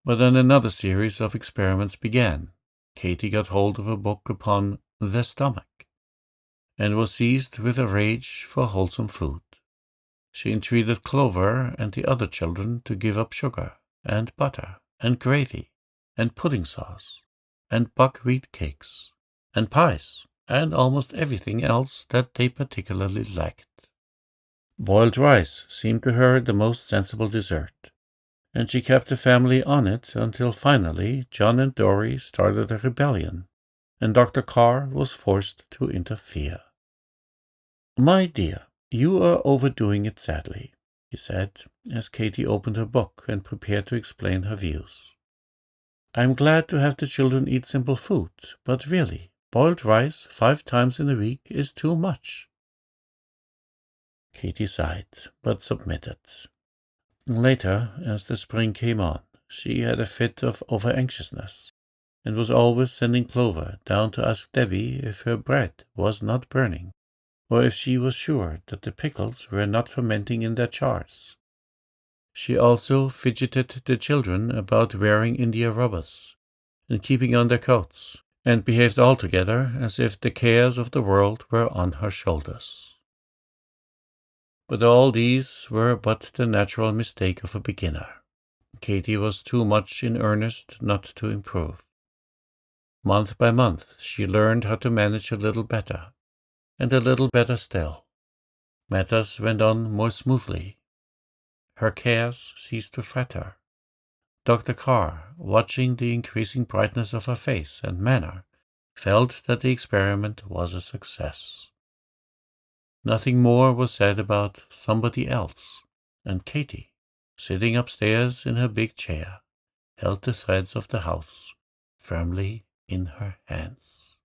But then another series of experiments began. Katy got hold of a book upon the stomach, and was seized with a rage for wholesome food. She entreated Clover and the other children to give up sugar, and butter, and gravy, and pudding sauce, and buckwheat cakes, and pies, and almost everything else that they particularly liked. Boiled rice seemed to her the most sensible dessert, and she kept the family on it until finally John and Dory started a rebellion, and Dr. Carr was forced to interfere. "My dear, you are overdoing it sadly," he said, as Katy opened her book and prepared to explain her views. "I'm glad to have the children eat simple food, but really, boiled rice 5 times in a week is too much." Katy sighed, but submitted. Later, as the spring came on, she had a fit of over-anxiousness, and was always sending Clover down to ask Debbie if her bread was not burning, or if she was sure that the pickles were not fermenting in their jars. She also fidgeted the children about wearing India rubbers and keeping on their coats, and behaved altogether as if the cares of the world were on her shoulders. But all these were but the natural mistake of a beginner. Katy was too much in earnest not to improve. Month by month she learned how to manage a little better, and a little better still. Matters went on more smoothly. Her cares ceased to fret her. Dr. Carr, watching the increasing brightness of her face and manner, felt that the experiment was a success. Nothing more was said about somebody else, and Katy, sitting upstairs in her big chair, held the threads of the house firmly in her hands.